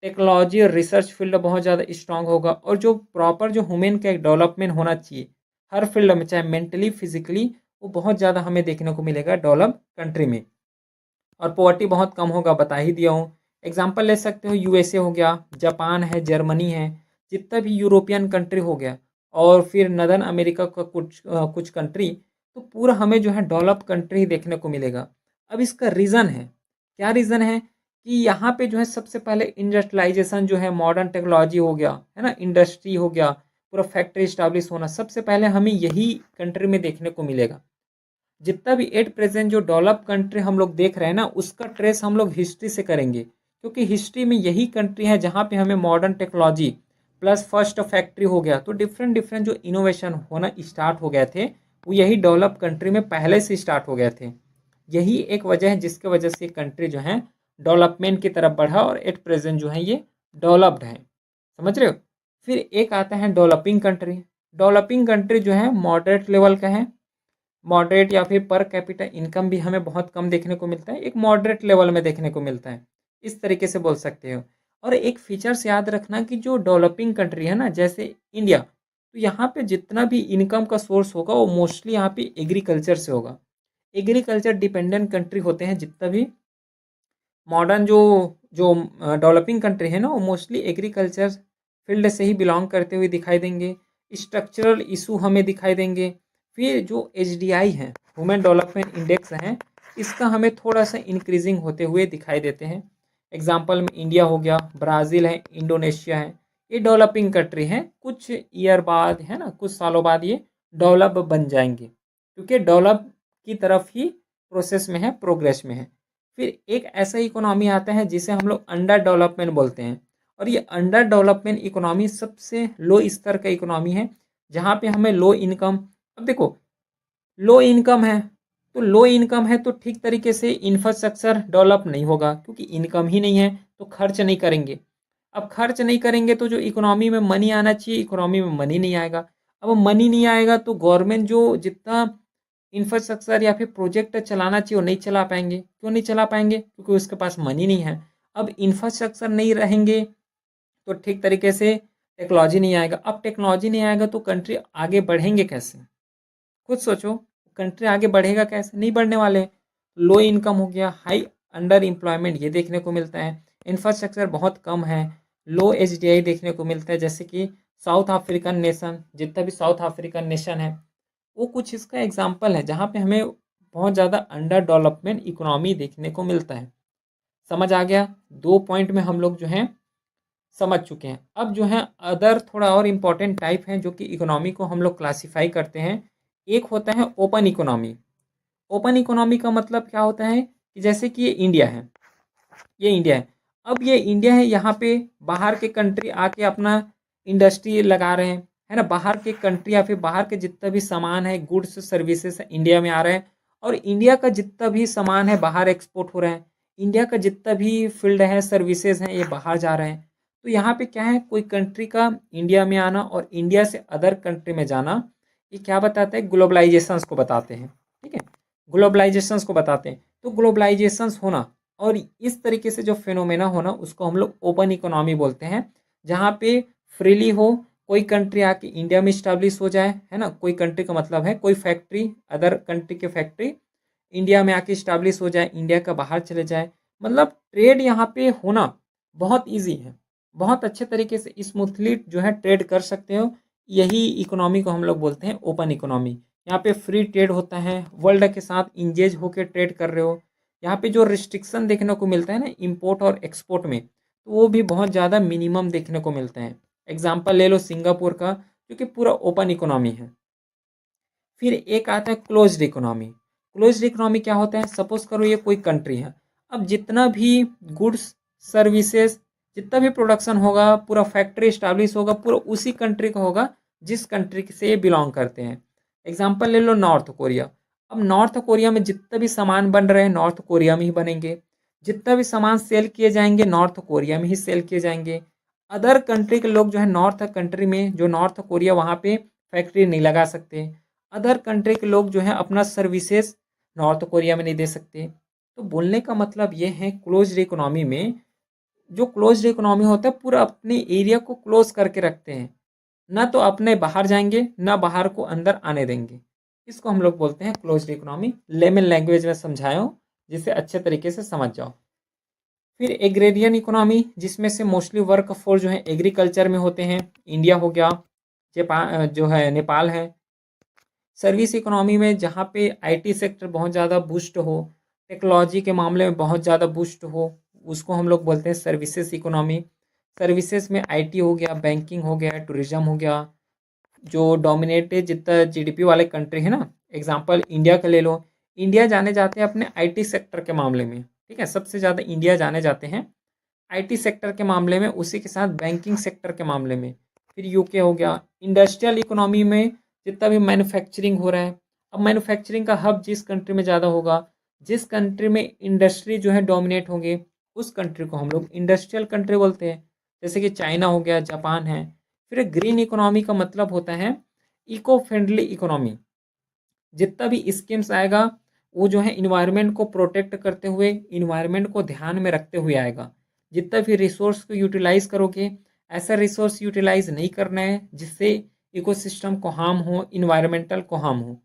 टेक्नोलॉजी और रिसर्च फील्ड बहुत ज़्यादा स्ट्रांग होगा, और जो प्रॉपर जो ह्यूमन का एक डेवलपमेंट होना चाहिए हर फील्ड में चाहे मेंटली फिजिकली, वो बहुत ज़्यादा हमें देखने को मिलेगा डेवलप कंट्री में। और पॉवर्टी बहुत कम होगा, बता ही दिया हूँ। एग्जाम्पल ले सकते हो USA हो गया, जापान है, जर्मनी है, जितना भी यूरोपियन कंट्री हो गया, और फिर नदर्न अमेरिका का कुछ कंट्री, तो पूरा हमें जो है डेवलप कंट्री ही देखने को मिलेगा। अब इसका रीज़न है, क्या रीज़न है कि यहाँ पे जो है सबसे पहले इंडस्ट्रियलाइजेशन जो है, मॉडर्न टेक्नोलॉजी हो गया है ना, इंडस्ट्री हो गया, पूरा फैक्ट्री स्टैब्लिश होना, सबसे पहले हमें यही कंट्री में देखने को मिलेगा। जितना भी एट प्रेजेंट जो डेवलप कंट्री हम लोग देख रहे हैं ना, उसका ट्रेस हम लोग हिस्ट्री से करेंगे, क्योंकि हिस्ट्री में यही कंट्री है जहाँ पे हमें modern technology plus first factory हो गया। तो डिफरेंट डिफरेंट जो इनोवेशन होना स्टार्ट हो गए थे वो यही डेवलप कंट्री में पहले से स्टार्ट हो गए थे। यही एक वजह है जिसके वजह से कंट्री जो है डेवलपमेंट की तरफ बढ़ा और एट प्रेजेंट जो है ये डेवलप्ड है। समझ रहे हो। फिर एक आता है डेवलपिंग कंट्री। डेवलपिंग कंट्री जो है मॉडरेट लेवल का है। मॉडरेट या फिर पर कैपिटा इनकम भी हमें बहुत कम देखने को मिलता है, एक मॉडरेट लेवल में देखने को मिलता है, इस तरीके से बोल सकते हो। और एक फीचर्स याद रखना कि जो डेवलपिंग कंट्री है ना, जैसे इंडिया, तो यहाँ पे जितना भी इनकम का सोर्स होगा वो मोस्टली यहाँ पे एग्रीकल्चर से होगा। एग्रीकल्चर डिपेंडेंट कंट्री होते हैं जितना भी मॉडर्न जो जो डेवलपिंग कंट्री है ना, वो मोस्टली एग्रीकल्चर फील्ड से ही बिलोंग करते हुए दिखाई देंगे। स्ट्रक्चरल इशू हमें दिखाई देंगे। फिर जो HDI है, ह्यूमन डेवलपमेंट इंडेक्स है, इसका हमें थोड़ा सा इंक्रीजिंग होते हुए दिखाई देते हैं। एग्जाम्पल में इंडिया हो गया, ब्राज़ील है, इंडोनेशिया है, ये डेवलपिंग कंट्री हैं। कुछ ईयर बाद है ना, कुछ सालों बाद ये डेवलप बन जाएंगे, क्योंकि डेवलप की तरफ ही प्रोसेस में है, प्रोग्रेस में है। फिर एक ऐसा इकोनॉमी आता है जिसे हम लोग अंडर डेवलपमेंट बोलते हैं, और ये अंडर डेवलपमेंट इकोनॉमी सबसे लो स्तर का इकोनॉमी है, जहाँ पे हमें लो इनकम। अब देखो, लो इनकम है तो लो इनकम है तो ठीक तरीके से इंफ्रास्ट्रक्चर डेवलप नहीं होगा, क्योंकि इनकम ही नहीं है तो खर्च नहीं करेंगे। अब खर्च नहीं करेंगे तो जो इकोनॉमी में मनी आना चाहिए, इकोनॉमी में मनी नहीं आएगा। अब मनी नहीं आएगा तो गवर्नमेंट जो जितना इंफ्रास्ट्रक्चर या फिर प्रोजेक्ट चलाना चाहिए वो नहीं चला पाएंगे। क्यों नहीं चला पाएंगे? क्योंकि उसके पास मनी नहीं है। अब इंफ्रास्ट्रक्चर नहीं रहेंगे तो ठीक तरीके से टेक्नोलॉजी नहीं आएगा। अब टेक्नोलॉजी नहीं आएगा तो कंट्री आगे बढ़ेंगे कैसे? खुद सोचो, कंट्री आगे बढ़ेगा कैसे? नहीं बढ़ने वाले। लो इनकम हो गया, हाई अंडर एम्प्लॉयमेंट ये देखने को मिलता है, इंफ्रास्ट्रक्चर बहुत कम है, लो HDI देखने को मिलता है। जैसे कि साउथ अफ्रीकन नेशन, जितना भी साउथ अफ्रीकन नेशन है वो कुछ इसका एग्जाम्पल है, जहाँ पे हमें बहुत ज़्यादा अंडर डेवलपमेंट इकोनॉमी देखने को मिलता है। समझ आ गया? 2 पॉइंट में हम लोग जो हैं समझ चुके हैं। अब जो है अदर थोड़ा और इम्पॉर्टेंट टाइप हैं जो कि इकोनॉमी को हम लोग क्लासीफाई करते हैं। एक होता है ओपन इकोनॉमी। ओपन इकोनॉमी का मतलब क्या होता है कि जैसे कि ये इंडिया है, ये इंडिया है। अब ये इंडिया है, यहाँ पे बाहर के कंट्री आके अपना इंडस्ट्री लगा रहे हैं, है ना। बाहर के कंट्री या फिर बाहर के जितना भी सामान है, गुड्स सर्विसेज इंडिया में आ रहे हैं, और इंडिया का जितना भी सामान है बाहर एक्सपोर्ट हो रहे हैं। इंडिया का जितना भी फील्ड है, सर्विसेज हैं, ये बाहर जा रहे हैं। तो यहाँ पे क्या है, कोई कंट्री का इंडिया में आना और इंडिया से अदर कंट्री में जाना, ये क्या बताता है? ग्लोबलाइजेशंस को बताते हैं। ठीक है, ग्लोबलाइजेशंस को बताते हैं। तो ग्लोबलाइजेशंस होना और इस तरीके से जो फिनोमेना होना, उसको हम लोग ओपन इकोनॉमी बोलते हैं, जहाँ पे फ्रीली हो, कोई कंट्री आके इंडिया में इस्टेब्लिश हो जाए, है ना। कोई कंट्री का मतलब है कोई फैक्ट्री, अदर कंट्री की फैक्ट्री इंडिया में आके इस्टेब्लिश हो जाए, इंडिया का बाहर चले जाए। मतलब ट्रेड यहाँ पे होना बहुत ईजी है, बहुत अच्छे तरीके से स्मूथली जो है ट्रेड कर सकते हो। यही इकोनॉमी को हम लोग बोलते हैं ओपन इकोनॉमी। यहाँ पे फ्री ट्रेड होता है, वर्ल्ड के साथ इंगेज होकर ट्रेड कर रहे हो। यहाँ पे जो रिस्ट्रिक्शन देखने को मिलता है ना इंपोर्ट और एक्सपोर्ट में, तो वो भी बहुत ज़्यादा मिनिमम देखने को मिलता है। एग्जाम्पल ले लो सिंगापुर का, जो कि पूरा ओपन इकोनॉमी है। फिर एक आता है क्लोज्ड इकोनॉमी। क्लोज्ड इकोनॉमी क्या होता है? सपोज करो ये कोई कंट्री है, अब जितना भी गुड्स सर्विसेज, जितना भी प्रोडक्शन होगा, पूरा फैक्ट्री इस्टेब्लिश होगा, पूरा उसी कंट्री का होगा जिस कंट्री से ये बिलोंग करते हैं। एग्जाम्पल ले लो नॉर्थ कोरिया। अब नॉर्थ कोरिया में जितना भी सामान बन रहे हैं नॉर्थ कोरिया में ही बनेंगे, जितना भी सामान सेल किए जाएंगे नॉर्थ कोरिया में ही सेल किए जाएंगे। अदर कंट्री के लोग जो है नॉर्थ कंट्री में, जो नॉर्थ कोरिया, वहाँ पे फैक्ट्री नहीं लगा सकते। अदर कंट्री के लोग जो हैं अपना सर्विसेज नॉर्थ कोरिया में नहीं दे सकते। तो बोलने का मतलब ये है, क्लोज्ड इकोनॉमी में, जो क्लोज्ड इकोनॉमी होता है पूरा अपने एरिया को क्लोज करके रखते हैं, ना तो अपने बाहर जाएंगे ना बाहर को अंदर आने देंगे। इसको हम लोग बोलते हैं क्लोज्ड इकोनॉमी। लेमन लैंग्वेज में समझाया हूँ जिससे अच्छे तरीके से समझ जाओ। फिर एग्रेरियन इकोनॉमी, जिसमें से मोस्टली वर्क फोर्स जो है एग्रीकल्चर में होते हैं। इंडिया हो गया, जापान जो है, नेपाल है। सर्विस इकोनॉमी में जहाँ पे IT सेक्टर बहुत ज़्यादा बूस्ट हो, टेक्नोलॉजी के मामले में बहुत ज़्यादा बूस्ट हो, उसको हम लोग बोलते हैं सर्विसेज इकोनॉमी। सर्विसेज में IT हो गया, बैंकिंग हो गया, टूरिज्म हो गया, जो डोमिनेट है जितना GDP वाले कंट्री है ना। एग्जांपल इंडिया का ले लो। इंडिया जाने जाते हैं अपने IT सेक्टर के मामले में, ठीक है, सबसे ज़्यादा इंडिया जाने जाते हैं IT सेक्टर के मामले में, उसी के साथ बैंकिंग सेक्टर के मामले में। फिर यूके हो गया। इंडस्ट्रियल इकोनॉमी में जितना भी मैन्युफैक्चरिंग हो रहा है, अब मैन्युफैक्चरिंग का हब जिस कंट्री में ज़्यादा होगा, जिस कंट्री में इंडस्ट्री जो है डोमिनेट होंगे, उस कंट्री को हम लोग इंडस्ट्रियल कंट्री बोलते हैं। जैसे कि चाइना हो गया, जापान है। फिर ग्रीन इकोनॉमी का मतलब होता है इको फ्रेंडली इकोनॉमी। जितना भी स्कीम्स आएगा वो जो है इन्वायरमेंट को प्रोटेक्ट करते हुए, इन्वायरमेंट को ध्यान में रखते हुए आएगा। जितना भी रिसोर्स को यूटिलाइज करोगे, ऐसा रिसोर्स यूटिलाइज नहीं करना है जिससे इकोसिस्टम को हार्म हो, इन्वायरमेंटल को हार्म हो।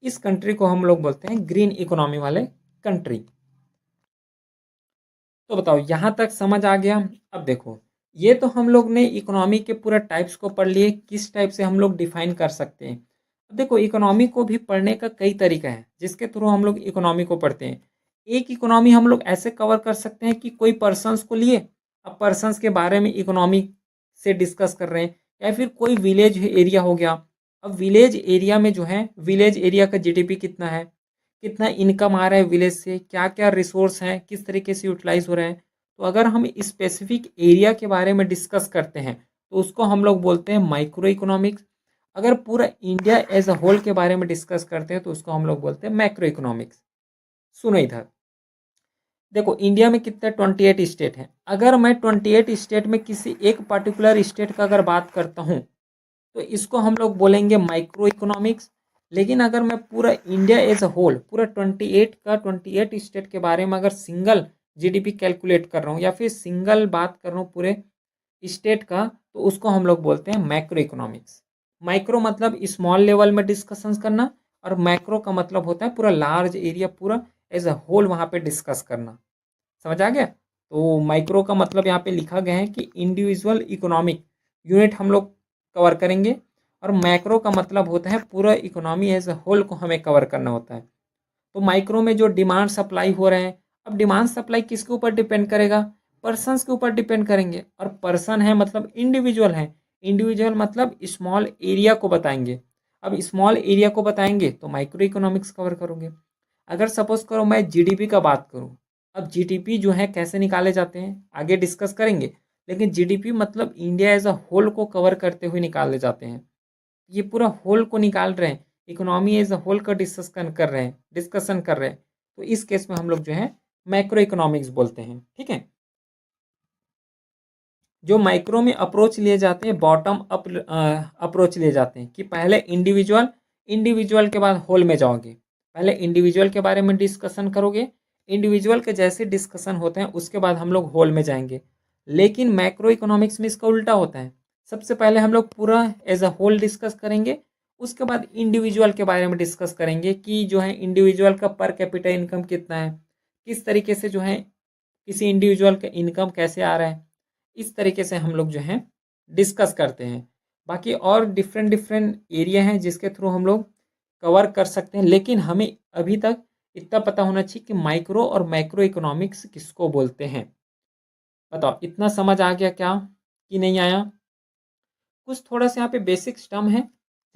इस कंट्री को हम लोग बोलते हैं ग्रीन इकोनॉमी वाले कंट्री। तो बताओ यहाँ तक समझ आ गया। अब देखो, ये तो हम लोग ने इकोनॉमी के पूरा टाइप्स को पढ़ लिए, किस टाइप से हम लोग डिफाइन कर सकते हैं। अब देखो, इकोनॉमी को भी पढ़ने का कई तरीका है जिसके थ्रू हम लोग इकोनॉमी को पढ़ते हैं। एक इकोनॉमी हम लोग ऐसे कवर कर सकते हैं कि कोई पर्सनस को लिए, अब पर्सनस के बारे में इकोनॉमी से डिस्कस कर रहे हैं, या फिर कोई विलेज एरिया हो गया। अब विलेज एरिया में जो है, विलेज एरिया का जीडीपी कितना है, कितना इनकम आ रहा है विलेज से, क्या क्या रिसोर्स हैं, किस तरीके से यूटिलाइज हो रहे हैं। तो अगर हम स्पेसिफिक एरिया के बारे में डिस्कस करते हैं तो उसको हम लोग बोलते हैं माइक्रो इकोनॉमिक्स। अगर पूरा इंडिया एज अ होल के बारे में डिस्कस करते हैं तो उसको हम लोग बोलते हैं मैक्रो इकोनॉमिक्स। सुनो इधर, देखो इंडिया में कितने 28 स्टेट हैं। अगर मैं 28 स्टेट में किसी एक पर्टिकुलर स्टेट का अगर बात करता हूँ तो इसको हम लोग बोलेंगे माइक्रो इकोनॉमिक्स। लेकिन अगर मैं पूरा इंडिया एज अ होल, पूरा 28 स्टेट के बारे में अगर सिंगल जीडीपी कैलकुलेट कर रहा हूँ या फिर सिंगल बात कर रहा हूँ पूरे स्टेट का, तो उसको हम लोग बोलते हैं मैक्रो इकोनॉमिक्स। माइक्रो मतलब स्मॉल लेवल में डिस्कशंस करना, और मैक्रो का मतलब होता है पूरा लार्ज एरिया, पूरा एज अ होल वहाँ पे डिस्कस करना। समझ आ गया। तो माइक्रो का मतलब यहाँ पे लिखा गया है कि इंडिविजुअल इकोनॉमिक यूनिट हम लोग कवर करेंगे, और मैक्रो का मतलब होता है पूरा इकोनॉमी एज अ होल को हमें कवर करना होता है। तो माइक्रो में जो डिमांड सप्लाई हो रहे हैं, अब डिमांड सप्लाई किसके ऊपर डिपेंड करेगा, पर्सनस के ऊपर डिपेंड करेंगे। और पर्सन है मतलब इंडिविजुअल है, इंडिविजुअल मतलब स्मॉल एरिया को बताएंगे। अब स्मॉल एरिया को बताएंगे तो माइक्रो इकोनॉमिक्स कवर करोगे। अगर सपोज करो मैं जीडीपी का बात करूं, अब जीडीपी जो है कैसे निकाले जाते हैं आगे डिस्कस करेंगे, लेकिन जीडीपी मतलब इंडिया एज अ होल को कवर करते हुए निकाले जाते हैं। ये पूरा होल को निकाल रहे हैं, इकोनॉमी एज अ होल का डिस्कशन कर रहे हैं। तो इस केस में हम लोग जो है मैक्रो इकोनॉमिक्स बोलते हैं। ठीक है। जो माइक्रो में अप्रोच लिए जाते हैं, बॉटम अप अप्रोच लिए जाते हैं कि पहले इंडिविजुअल, इंडिविजुअल के बाद होल में जाओगे। पहले इंडिविजुअल के बारे में डिस्कशन करोगे, इंडिविजुअल के जैसे डिस्कशन होते हैं उसके बाद हम लोग होल में जाएंगे। लेकिन मैक्रो इकोनॉमिक्स में इसका उल्टा होता है। सबसे पहले हम लोग पूरा एज अ होल डिस्कस करेंगे, उसके बाद इंडिविजुअल के बारे में डिस्कस करेंगे कि जो है इंडिविजुअल का पर कैपिटा इनकम कितना है, किस तरीके से जो है किसी इंडिविजुअल का इनकम कैसे आ रहा है। इस तरीके से हम लोग जो है डिस्कस करते हैं। बाकी और डिफरेंट डिफरेंट एरिया हैं जिसके थ्रू हम लोग कवर कर सकते हैं, लेकिन हमें अभी तक इतना पता होना चाहिए कि माइक्रो और मैक्रो इकोनॉमिक्स किसको बोलते हैं। बताओ इतना समझ आ गया क्या कि नहीं आया। कुछ थोड़ा सा यहाँ पे बेसिक टर्म है,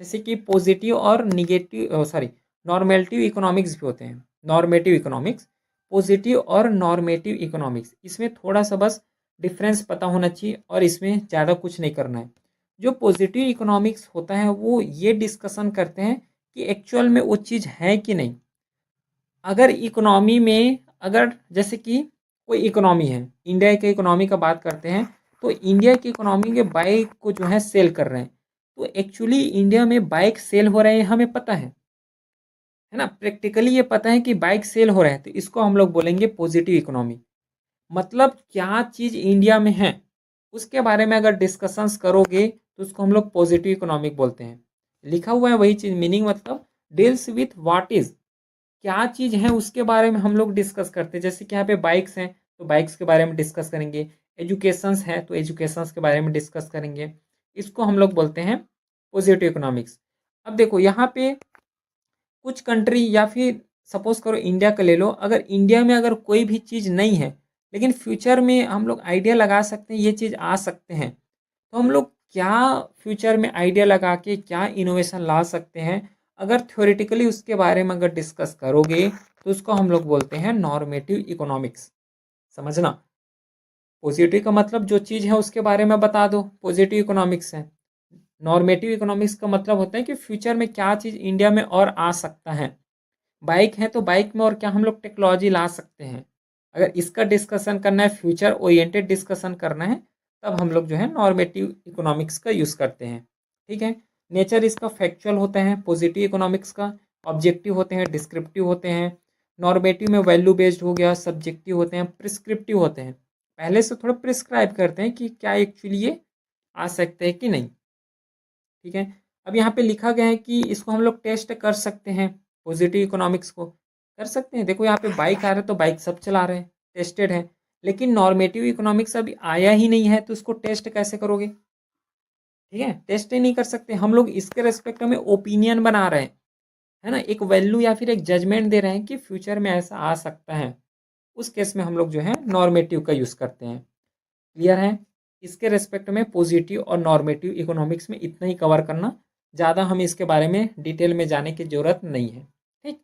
जैसे कि पॉजिटिव और निगेटिव, सॉरी, नॉर्मेटिव इकोनॉमिक्स भी होते हैं। नॉर्मेटिव इकोनॉमिक्स, पॉजिटिव और नॉर्मेटिव इकोनॉमिक्स, इसमें थोड़ा सा बस डिफरेंस पता होना चाहिए और इसमें ज़्यादा कुछ नहीं करना है। जो पॉजिटिव इकोनॉमिक्स होता है वो ये डिस्कशन करते हैं कि एक्चुअल में वो चीज़ है कि नहीं। अगर इकोनॉमी में, अगर जैसे कि कोई इकोनॉमी है, इंडिया के इकोनॉमी का बात करते हैं, तो इंडिया की इकोनॉमी के बाइक को जो है सेल कर रहे हैं, तो एक्चुअली इंडिया में बाइक सेल हो रहे हैं हमें पता है ना, प्रैक्टिकली ये पता है कि बाइक सेल हो रहे हैं, तो इसको हम लोग बोलेंगे पॉजिटिव इकोनॉमी। मतलब क्या चीज़ इंडिया में है उसके बारे में अगर डिस्कशंस करोगे तो उसको हम लोग पॉजिटिव इकोनॉमिक बोलते हैं। लिखा हुआ है वही चीज़, मीनिंग मतलब डील्स विथ व्हाट इज, क्या चीज़ है उसके बारे में हम लोग डिस्कस करते हैं। जैसे कि यहाँ पे बाइक्स हैं तो बाइक्स के बारे में डिस्कस करेंगे, एजुकेशंस है तो एजुकेशंस के बारे में डिस्कस करेंगे। इसको हम लोग बोलते हैं पॉजिटिव इकोनॉमिक्स। अब देखो यहाँ पे कुछ कंट्री, या फिर सपोज करो इंडिया का ले लो, अगर इंडिया में अगर कोई भी चीज़ नहीं है लेकिन फ्यूचर में हम लोग आइडिया लगा सकते हैं ये चीज़ आ सकते हैं, तो हम लोग क्या फ्यूचर में आइडिया लगा के क्या इनोवेशन ला सकते हैं, अगर थ्योरेटिकली उसके बारे में अगर डिस्कस करोगे तो उसको हम लोग बोलते हैं नॉर्मेटिव इकोनॉमिक्स। समझना, पॉजिटिव का मतलब जो चीज़ है उसके बारे में बता दो, पॉजिटिव इकोनॉमिक्स है। नॉर्मेटिव इकोनॉमिक्स का मतलब होता है कि फ्यूचर में क्या चीज़ इंडिया में और आ सकता है। बाइक है तो बाइक में और क्या हम लोग टेक्नोलॉजी ला सकते हैं। अगर इसका डिस्कशन करना है, फ्यूचर ओरिएंटेड डिस्कशन करना है, तब हम लोग जो है नॉर्मेटिव इकोनॉमिक्स का यूज़ करते हैं। ठीक है। नेचर इसका फैक्चुअल होता है, पॉजिटिव इकोनॉमिक्स का ऑब्जेक्टिव होते हैं, डिस्क्रिप्टिव होते हैं। नॉर्मेटिव में वैल्यू बेस्ड हो गया, सब्जेक्टिव होते हैं, प्रिस्क्रिप्टिव होते हैं। पहले से थोड़ा प्रिस्क्राइब करते हैं कि क्या एक्चुअली ये आ सकते हैं कि नहीं। ठीक है। अब यहाँ पे लिखा गया है कि इसको हम लोग टेस्ट कर सकते हैं, पॉजिटिव इकोनॉमिक्स को कर सकते हैं। देखो यहाँ पे बाइक आ रहा है तो बाइक सब चला रहे हैं, टेस्टेड है। लेकिन नॉर्मेटिव इकोनॉमिक्स अभी आया ही नहीं है तो उसको टेस्ट कैसे करोगे? ठीक है, टेस्ट ही नहीं कर सकते हम लोग। इसके रेस्पेक्ट में ओपिनियन बना रहे हैं, है ना, एक वैल्यू या फिर एक जजमेंट दे रहे हैं कि फ्यूचर में ऐसा आ सकता है। उस केस में हम लोग जो है नॉर्मेटिव का यूज़ करते हैं। क्लियर है? इसके रेस्पेक्ट में पॉजिटिव और नॉर्मेटिव इकोनॉमिक्स में इतना ही कवर करना, ज़्यादा हमें इसके बारे में डिटेल में जाने की ज़रूरत नहीं है। ठीक।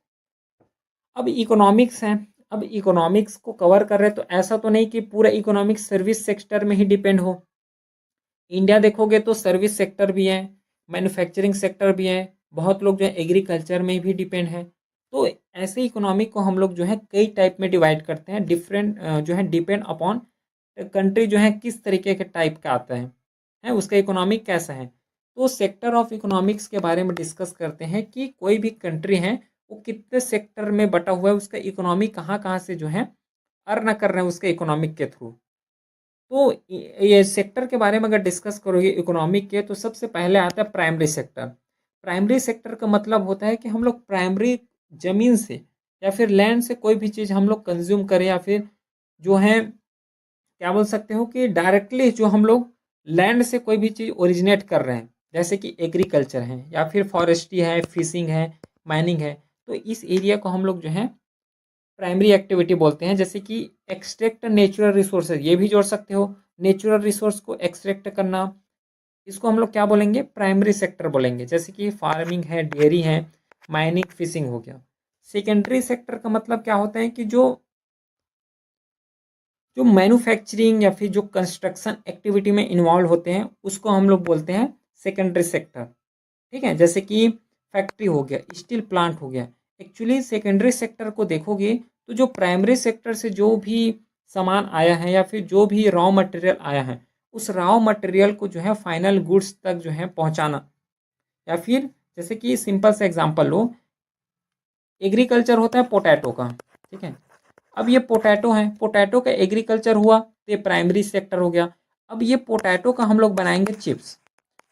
अब इकोनॉमिक्स है, अब इकोनॉमिक्स को कवर कर रहे हैं तो ऐसा तो नहीं कि पूरा इकोनॉमिक्स सर्विस सेक्टर में ही डिपेंड हो। इंडिया देखोगे तो सर्विस सेक्टर भी है, मैन्युफैक्चरिंग सेक्टर भी है, बहुत लोग जो है एग्रीकल्चर में भी डिपेंड है। तो ऐसे इकोनॉमिक को हम लोग जो है कई टाइप में डिवाइड करते हैं, डिफरेंट जो है डिपेंड अपॉन कंट्री जो है किस तरीके के टाइप का आता है उसका इकोनॉमिक कैसा है। तो सेक्टर ऑफ इकोनॉमिक्स के बारे में डिस्कस करते हैं कि कोई भी कंट्री है वो कितने सेक्टर में बटा हुआ है, उसका इकोनॉमी कहाँ कहाँ से जो है अर्न कर रहे हैं उसके इकोनॉमिक के थ्रू। तो ये सेक्टर के बारे में अगर डिस्कस करोगे इकोनॉमिक के, तो सबसे पहले आता है प्राइमरी सेक्टर। प्राइमरी सेक्टर का मतलब होता है कि हम लोग प्राइमरी ज़मीन से या फिर लैंड से कोई भी चीज़ हम लोग कंज्यूम करें, या फिर जो है क्या बोल सकते हो कि डायरेक्टली जो हम लोग लैंड से कोई भी चीज़ ओरिजिनेट कर रहे हैं, जैसे कि एग्रीकल्चर है या फिर फॉरेस्ट्री है, फिशिंग है, माइनिंग है। तो इस एरिया को हम लोग जो है प्राइमरी एक्टिविटी बोलते हैं। जैसे कि एक्सट्रैक्ट नेचुरल रिसोर्सेज, ये भी जोड़ सकते हो, नेचुरल रिसोर्स को एक्सट्रैक्ट करना, इसको हम लोग क्या बोलेंगे? प्राइमरी सेक्टर बोलेंगे। जैसे कि फार्मिंग है, डेयरी है, माइनिंग, फिशिंग हो गया। सेकेंडरी सेक्टर का मतलब क्या होता है कि जो जो मैन्युफैक्चरिंग या फिर जो कंस्ट्रक्शन एक्टिविटी में इन्वॉल्व होते हैं उसको हम लोग बोलते हैं सेकेंडरी सेक्टर। ठीक है। जैसे कि फैक्ट्री हो गया, स्टील प्लांट हो गया। एक्चुअली सेकेंडरी सेक्टर को देखोगे तो जो प्राइमरी सेक्टर से जो भी सामान आया है या फिर जो भी रॉ मटेरियल आया है, उस रॉ मटेरियल को जो है फाइनल गुड्स तक जो है पहुंचाना। या फिर जैसे कि सिंपल सा एग्जांपल लो, एग्रीकल्चर होता है पोटैटो का। ठीक है। अब ये पोटैटो है, पोटैटो का एग्रीकल्चर हुआ तो ये प्राइमरी सेक्टर हो गया। अब ये पोटैटो का हम लोग बनाएंगे चिप्स।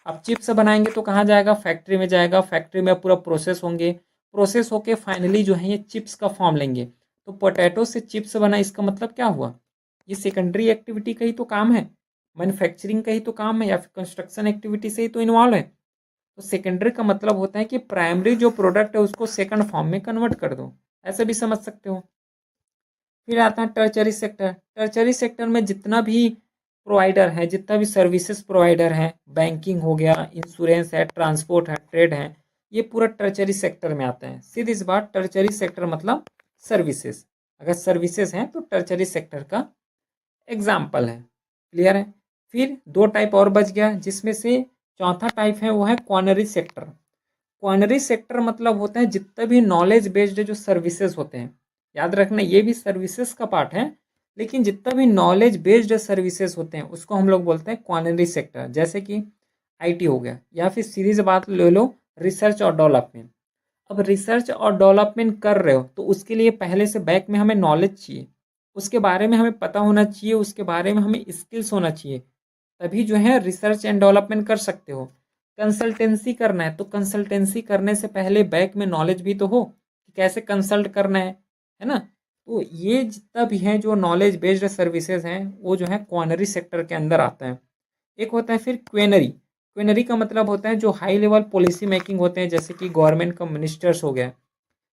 अब चिप्स बनाएंगे तो कहाँ जाएगा? फैक्ट्री में जाएगा। फैक्ट्री में पूरा प्रोसेस होंगे, प्रोसेस होके फाइनली जो है ये चिप्स का फॉर्म लेंगे। तो पोटैटो से चिप्स बना, इसका मतलब क्या हुआ? ये सेकेंडरी एक्टिविटी का ही तो काम है, मैन्युफैक्चरिंग का ही तो काम है, या फिर कंस्ट्रक्शन एक्टिविटी से ही तो इन्वॉल्व है। तो सेकेंडरी का मतलब होता है कि प्राइमरी जो प्रोडक्ट है उसको सेकंड फॉर्म में कन्वर्ट कर दो, ऐसे भी समझ सकते हो। फिर आता है टर्चरी सेक्टर। टर्चरी सेक्टर में जितना भी प्रोवाइडर है, जितना भी सर्विसेज प्रोवाइडर है, बैंकिंग हो गया, इंश्योरेंस है, ट्रांसपोर्ट है, ट्रेड है, ये पूरा टर्चरी सेक्टर में आता है। सीधी सी बात, टर्चरी सेक्टर मतलब सर्विसेज। अगर सर्विसेज हैं तो टर्चरी सेक्टर का एग्जाम्पल है। क्लियर है? फिर दो टाइप और बच गया, जिसमें से चौथा टाइप है वो है क्वार्नरी सेक्टर। क्वार्नरी सेक्टर मतलब होता है जितना भी नॉलेज बेस्ड जो सर्विसेज होते हैं, याद रखना ये भी सर्विसेज का पार्ट है, लेकिन जितना भी नॉलेज बेस्ड सर्विसेज होते हैं उसको हम लोग बोलते हैं क्वार्नरी सेक्टर। जैसे कि आईटी हो गया, या फिर सीरीज बात ले लो रिसर्च और डेवलपमेंट। अब रिसर्च और डेवलपमेंट कर रहे हो तो उसके लिए पहले से बैक में हमें नॉलेज चाहिए, उसके बारे में हमें पता होना चाहिए, उसके बारे में हमें स्किल्स होना चाहिए, तभी जो है रिसर्च एंड डेवलपमेंट कर सकते हो। कंसल्टेंसी करना है तो कंसल्टेंसी करने से पहले बैक में नॉलेज भी तो हो कि कैसे कंसल्ट करना है ना। तो ये जितना भी है जो नॉलेज बेस्ड सर्विसेज हैं वो जो है क्वार्नरी सेक्टर के अंदर आता है। एक होता है फिर क्वेनरी। क्वेनरी का मतलब होता है जो हाई लेवल पॉलिसी मेकिंग होते हैं, जैसे कि गवर्नमेंट का मिनिस्टर्स हो गया,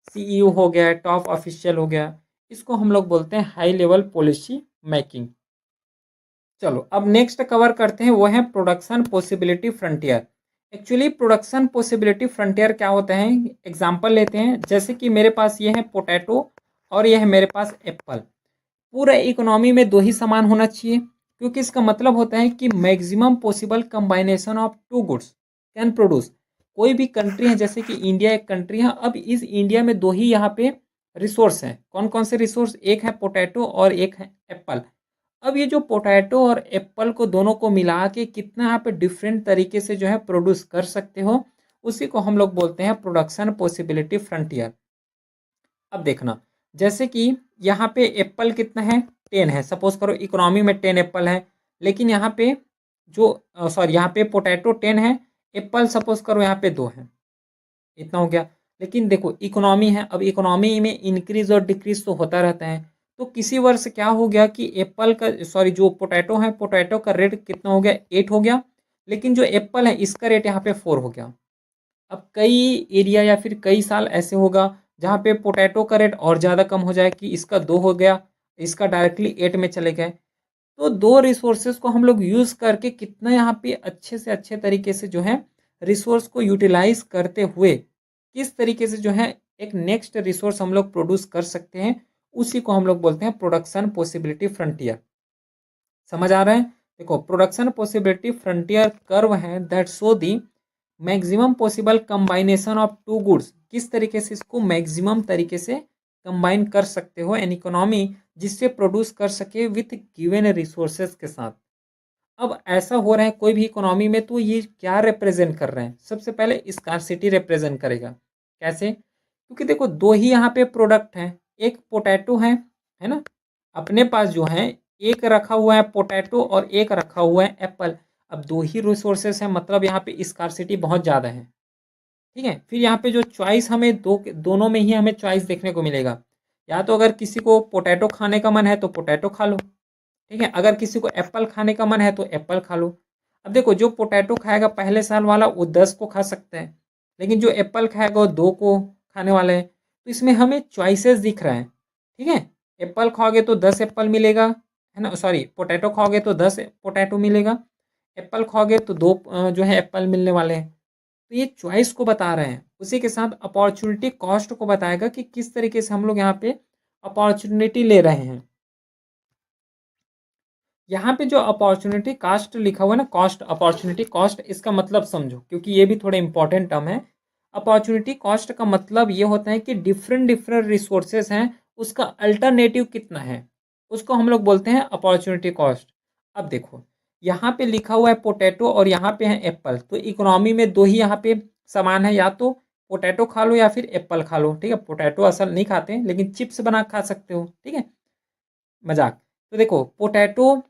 सीईओ हो गया, टॉप ऑफिशियल हो गया, इसको हम लोग बोलते हैं हाई लेवल पॉलिसी मेकिंग। चलो अब नेक्स्ट कवर करते हैं, वो है production possibility frontier. Actually production possibility frontier क्या होता है, एग्जांपल लेते हैं। जैसे कि मेरे पास ये है पोटैटो और ये है मेरे पास एप्पल। पूरा इकोनॉमी में दो ही सामान होना चाहिए, क्योंकि इसका मतलब होता है कि maximum possible combination of two goods. Can produce. कोई भी कंट्री है, जैसे कि इंडिया एक कंट्री है, अब इस इंडिया में दो ही यहाँ पे रिसोर्स हैं। कौन कौन से रिसोर्स? एक है पोटैटो और एक है एप्पल। अब ये जो पोटैटो और एप्पल को दोनों को मिला के कितना यहाँ पे डिफरेंट तरीके से जो है प्रोड्यूस कर सकते हो, उसी को हम लोग बोलते हैं प्रोडक्शन पॉसिबिलिटी फ्रंटियर। अब देखना, जैसे कि यहाँ पे एप्पल कितना है? 10 है। सपोज करो इकोनॉमी में 10 एप्पल है, लेकिन यहाँ पे जो सॉरी यहाँ पे पोटैटो 10 है, एप्पल सपोज करो यहाँ पे 2 है, इतना हो गया। लेकिन देखो इकोनॉमी है, अब इकोनॉमी में इंक्रीज और डिक्रीज तो होता रहता है। तो किसी वर्ष क्या हो गया कि एप्पल का सॉरी जो पोटैटो है, पोटैटो का रेट कितना हो गया? 8 हो गया, लेकिन जो एप्पल है इसका रेट यहाँ पे 4 हो गया। अब कई एरिया या फिर कई साल ऐसे होगा जहाँ पे पोटैटो का रेट और ज़्यादा कम हो जाए कि इसका 2 हो गया, इसका डायरेक्टली 8 में चले गए। तो दो रिसोर्सेज को हम लोग यूज़ करके कितना यहाँ पे अच्छे से अच्छे तरीके से जो है रिसोर्स को यूटिलाइज करते हुए किस तरीके से जो है एक नेक्स्ट रिसोर्स हम लोग प्रोड्यूस कर सकते हैं, उसी को हम लोग बोलते हैं प्रोडक्शन पॉसिबिलिटी फ्रंटियर। समझ आ रहा है? देखो प्रोडक्शन पॉसिबिलिटी फ्रंटियर कर्व है that show the maximum possible combination of two goods. किस तरीके से इसको मैक्सिमम तरीके से कंबाइन कर सकते हो एन इकोनॉमी, जिससे प्रोड्यूस कर सके विथ गिवन रिसोर्सेज के साथ। अब ऐसा हो रहा है कोई भी इकोनॉमी में, तो ये क्या रिप्रेजेंट कर रहे हैं? सबसे पहले स्कार्सिटी रिप्रेजेंट करेगा। कैसे? क्योंकि देखो दो ही यहाँ पे प्रोडक्ट हैं, एक पोटैटो है ना, अपने पास जो है एक रखा हुआ है पोटैटो और एक रखा हुआ है एप्पल। अब दो ही रिसोर्सेस हैं, मतलब यहाँ पे स्कार्सिटी बहुत ज़्यादा है। ठीक है, फिर यहाँ पे जो चॉइस हमें दोनों में ही हमें चॉइस देखने को मिलेगा। या तो अगर किसी को पोटैटो खाने का मन है तो पोटैटो खा लो, ठीक है, अगर किसी को एप्पल खाने का मन है तो एप्पल खा लो। अब देखो जो पोटैटो खाएगा पहले साल वाला वो 10 को खा सकता है, लेकिन जो एप्पल खाएगा वो 2 को खाने वाला है। तो इसमें हमें चॉइसेस दिख रहा है। ठीक है, एप्पल खाओगे तो 10 एप्पल मिलेगा, है ना, सॉरी पोटैटो खाओगे तो 10 पोटैटो मिलेगा, एप्पल खाओगे तो 2 जो है एप्पल मिलने वाले हैं। तो ये चॉइस को बता रहे हैं, उसी के साथ अपॉर्चुनिटी कॉस्ट को बताएगा कि किस तरीके से हम लोग यहाँ पे अपॉर्चुनिटी ले रहे हैं। यहाँ पे जो अपॉर्चुनिटी कास्ट लिखा हुआ है ना, कॉस्ट अपॉर्चुनिटी कॉस्ट, इसका मतलब समझो क्योंकि ये भी थोड़ा इंपॉर्टेंट टर्म है। अपॉर्चुनिटी कॉस्ट का मतलब ये होता है कि डिफरेंट डिफरेंट रिसोर्सेज हैं, उसका अल्टरनेटिव कितना है, उसको हम लोग बोलते हैं अपॉर्चुनिटी कॉस्ट। अब देखो यहाँ पे लिखा हुआ है पोटैटो और यहाँ पे है एप्पल, तो इकोनॉमी में दो ही यहाँ पे सामान है, या तो पोटैटो खा लो या फिर एप्पल खा लो। ठीक है, पोटैटो असल नहीं खाते लेकिन चिप्स बना खा सकते हो। ठीक है, मजाक। तो देखो पोटैटो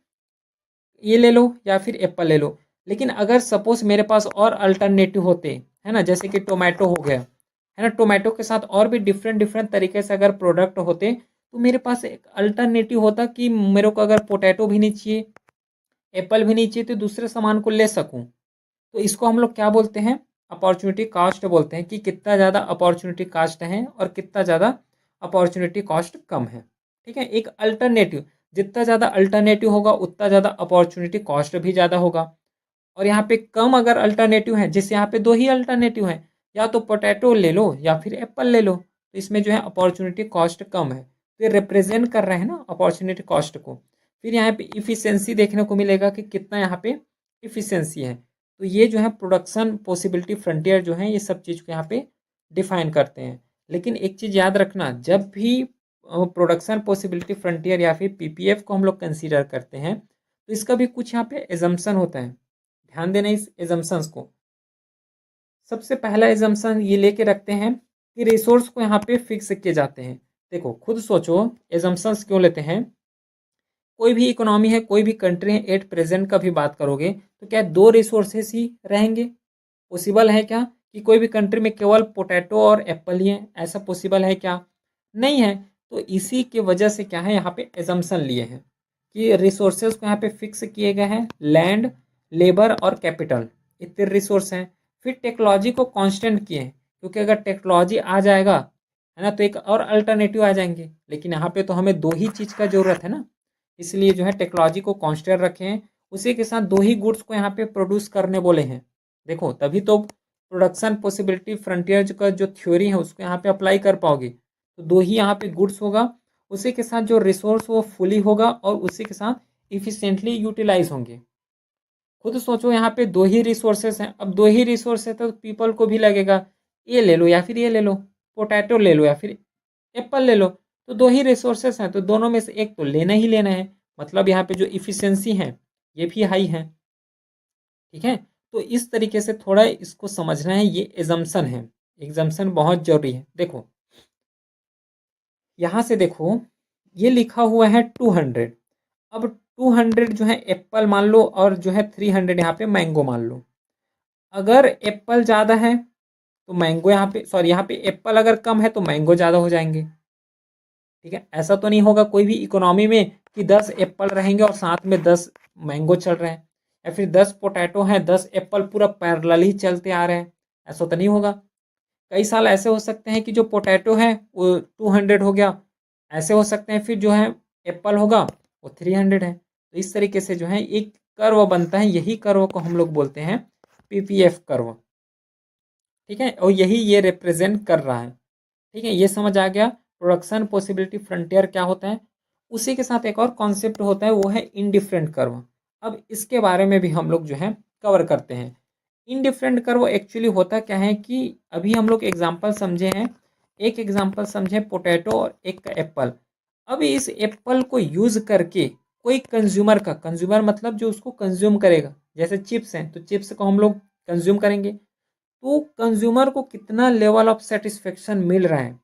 ये ले लो या फिर एप्पल ले लो, लेकिन अगर सपोज मेरे पास और अल्टरनेटिव होते, है ना, जैसे कि टोमेटो हो गया, है ना, टोमेटो के साथ और भी डिफरेंट डिफरेंट तरीके से अगर प्रोडक्ट होते, तो मेरे पास एक अल्टरनेटिव होता कि मेरे को अगर पोटैटो भी नहीं चाहिए, एप्पल भी नहीं चाहिए, तो दूसरे सामान को ले सकूं। तो इसको हम लोग क्या बोलते हैं? अपॉर्चुनिटी कॉस्ट बोलते हैं, कि कितना ज़्यादा अपॉर्चुनिटी कॉस्ट है और कितना ज़्यादा अपॉर्चुनिटी कॉस्ट कम है। ठीक है, एक अल्टरनेटिव, जितना ज़्यादा अल्टरनेटिव होगा उतना ज़्यादा अपॉर्चुनिटी कॉस्ट भी ज़्यादा होगा। और यहाँ पे कम अगर अल्टरनेटिव है, जैसे यहाँ पे दो ही अल्टरनेटिव हैं, या तो पोटैटो ले लो या फिर एप्पल ले लो, तो इसमें जो है अपॉर्चुनिटी कॉस्ट कम है, तो ये रिप्रेजेंट कर रहे हैं ना अपॉर्चुनिटी कॉस्ट को। फिर यहाँ पे इफिशियंसी देखने को मिलेगा कि कितना यहाँ पे इफिशियंसी है। तो ये जो है प्रोडक्शन पॉसिबिलिटी फ्रंटियर जो है ये सब चीज़ को यहाँ पे डिफाइन करते हैं। लेकिन एक चीज़ याद रखना, जब भी प्रोडक्शन पॉसिबिलिटी फ्रंटियर या फिर पीपीएफ को हम लोग कंसीडर करते हैं, तो इसका भी कुछ यहाँ पे एजम्पशन होता है। ध्यान देना इस एजम्पशंस को। सबसे पहला एजम्पशन ये लेके रखते हैं कि रिसोर्स को यहाँ पे फिक्स किए जाते हैं। देखो खुद सोचो एजम्पशंस क्यों लेते हैं। कोई भी इकोनॉमी है, कोई भी कंट्री है, एट प्रेजेंट का भी बात करोगे तो क्या दो रिसोर्सेस ही रहेंगे? पॉसिबल है क्या कि कोई भी कंट्री में केवल पोटैटो और एप्पल ही है? ऐसा पॉसिबल है क्या? नहीं है। तो इसी के वजह से क्या है, यहाँ पे एजम्पशन लिए हैं कि रिसोर्सेज को यहाँ पे फिक्स किए गए हैं, लैंड, लेबर और कैपिटल, इतने रिसोर्स हैं। फिर टेक्नोलॉजी को कांस्टेंट किए हैं, क्योंकि अगर टेक्नोलॉजी आ जाएगा, है ना, तो एक और अल्टरनेटिव आ जाएंगे, लेकिन यहाँ पे तो हमें दो ही चीज़ का ज़रूरत है ना, इसलिए जो है टेक्नोलॉजी को कांस्टेंट रखे हैं। उसी के साथ दो ही गुड्स को यहाँ पे प्रोड्यूस करने बोले हैं। देखो तभी तो प्रोडक्शन पॉसिबिलिटी फ्रंटियर का जो थ्योरी है उसको यहाँ पे अप्लाई कर पाओगे। तो दो ही यहाँ पे गुड्स होगा, उसी के साथ जो रिसोर्स वो फुली होगा और उसी के साथ इफिशिएंटली यूटिलाइज होंगे। खुद सोचो, यहाँ पे दो ही रिसोर्सेस हैं। अब दो ही रिसोर्स है तो पीपल को भी लगेगा ये ले लो या फिर ये ले लो, पोटैटो ले लो या फिर एप्पल ले लो। तो दो ही रिसोर्सेस हैं तो दोनों में से एक तो लेना ही लेना है। मतलब यहाँ पे जो इफिशियंसी है ये भी हाई है। ठीक है, तो इस तरीके से थोड़ा इसको समझना है। ये एजम्पशन है, एग्जाम्पशन बहुत जरूरी है। देखो यहाँ से देखो, ये लिखा हुआ है 200। अब 200 जो है एप्पल मान लो और जो है 300 यहाँ पे मैंगो मान लो। अगर एप्पल ज़्यादा है तो मैंगो यहाँ पे, सॉरी यहाँ पे एप्पल अगर कम है तो मैंगो ज़्यादा हो जाएंगे। ठीक है, ऐसा तो नहीं होगा कोई भी इकोनॉमी में कि 10 एप्पल रहेंगे और साथ में 10 मैंगो चल रहे हैं, या फिर 10 पोटैटो हैं 10 एप्पल पूरा पैरेलल ही चलते आ रहे हैं। ऐसा तो नहीं होगा। कई साल ऐसे हो सकते हैं कि जो पोटैटो है वो 200 हो गया, ऐसे हो सकते हैं फिर जो है एप्पल होगा वो 300 है। तो इस तरीके से जो है एक कर्व बनता है, यही कर्व को हम लोग बोलते हैं पीपीएफ कर्व। ठीक है, और यही ये रिप्रेजेंट कर रहा है। ठीक है, ये समझ आ गया प्रोडक्शन पॉसिबिलिटी फ्रंटियर क्या होता है। उसी के साथ एक और कॉन्सेप्ट होता है वो है इनडिफरेंट कर्व। अब इसके बारे में भी हम लोग जो है कवर करते हैं। इनडिफरेंट कर्व एक्चुअली होता क्या है कि अभी हम लोग एग्जांपल समझे हैं, एक एग्जांपल समझे पोटैटो और एक का एप्पल। अब इस एप्पल को यूज करके कोई कंज्यूमर का, कंज्यूमर मतलब जो उसको कंज्यूम करेगा, जैसे चिप्स हैं तो चिप्स को हम लोग कंज्यूम करेंगे, तो कंज्यूमर को कितना लेवल ऑफ सेटिस्फेक्शन मिल रहा है,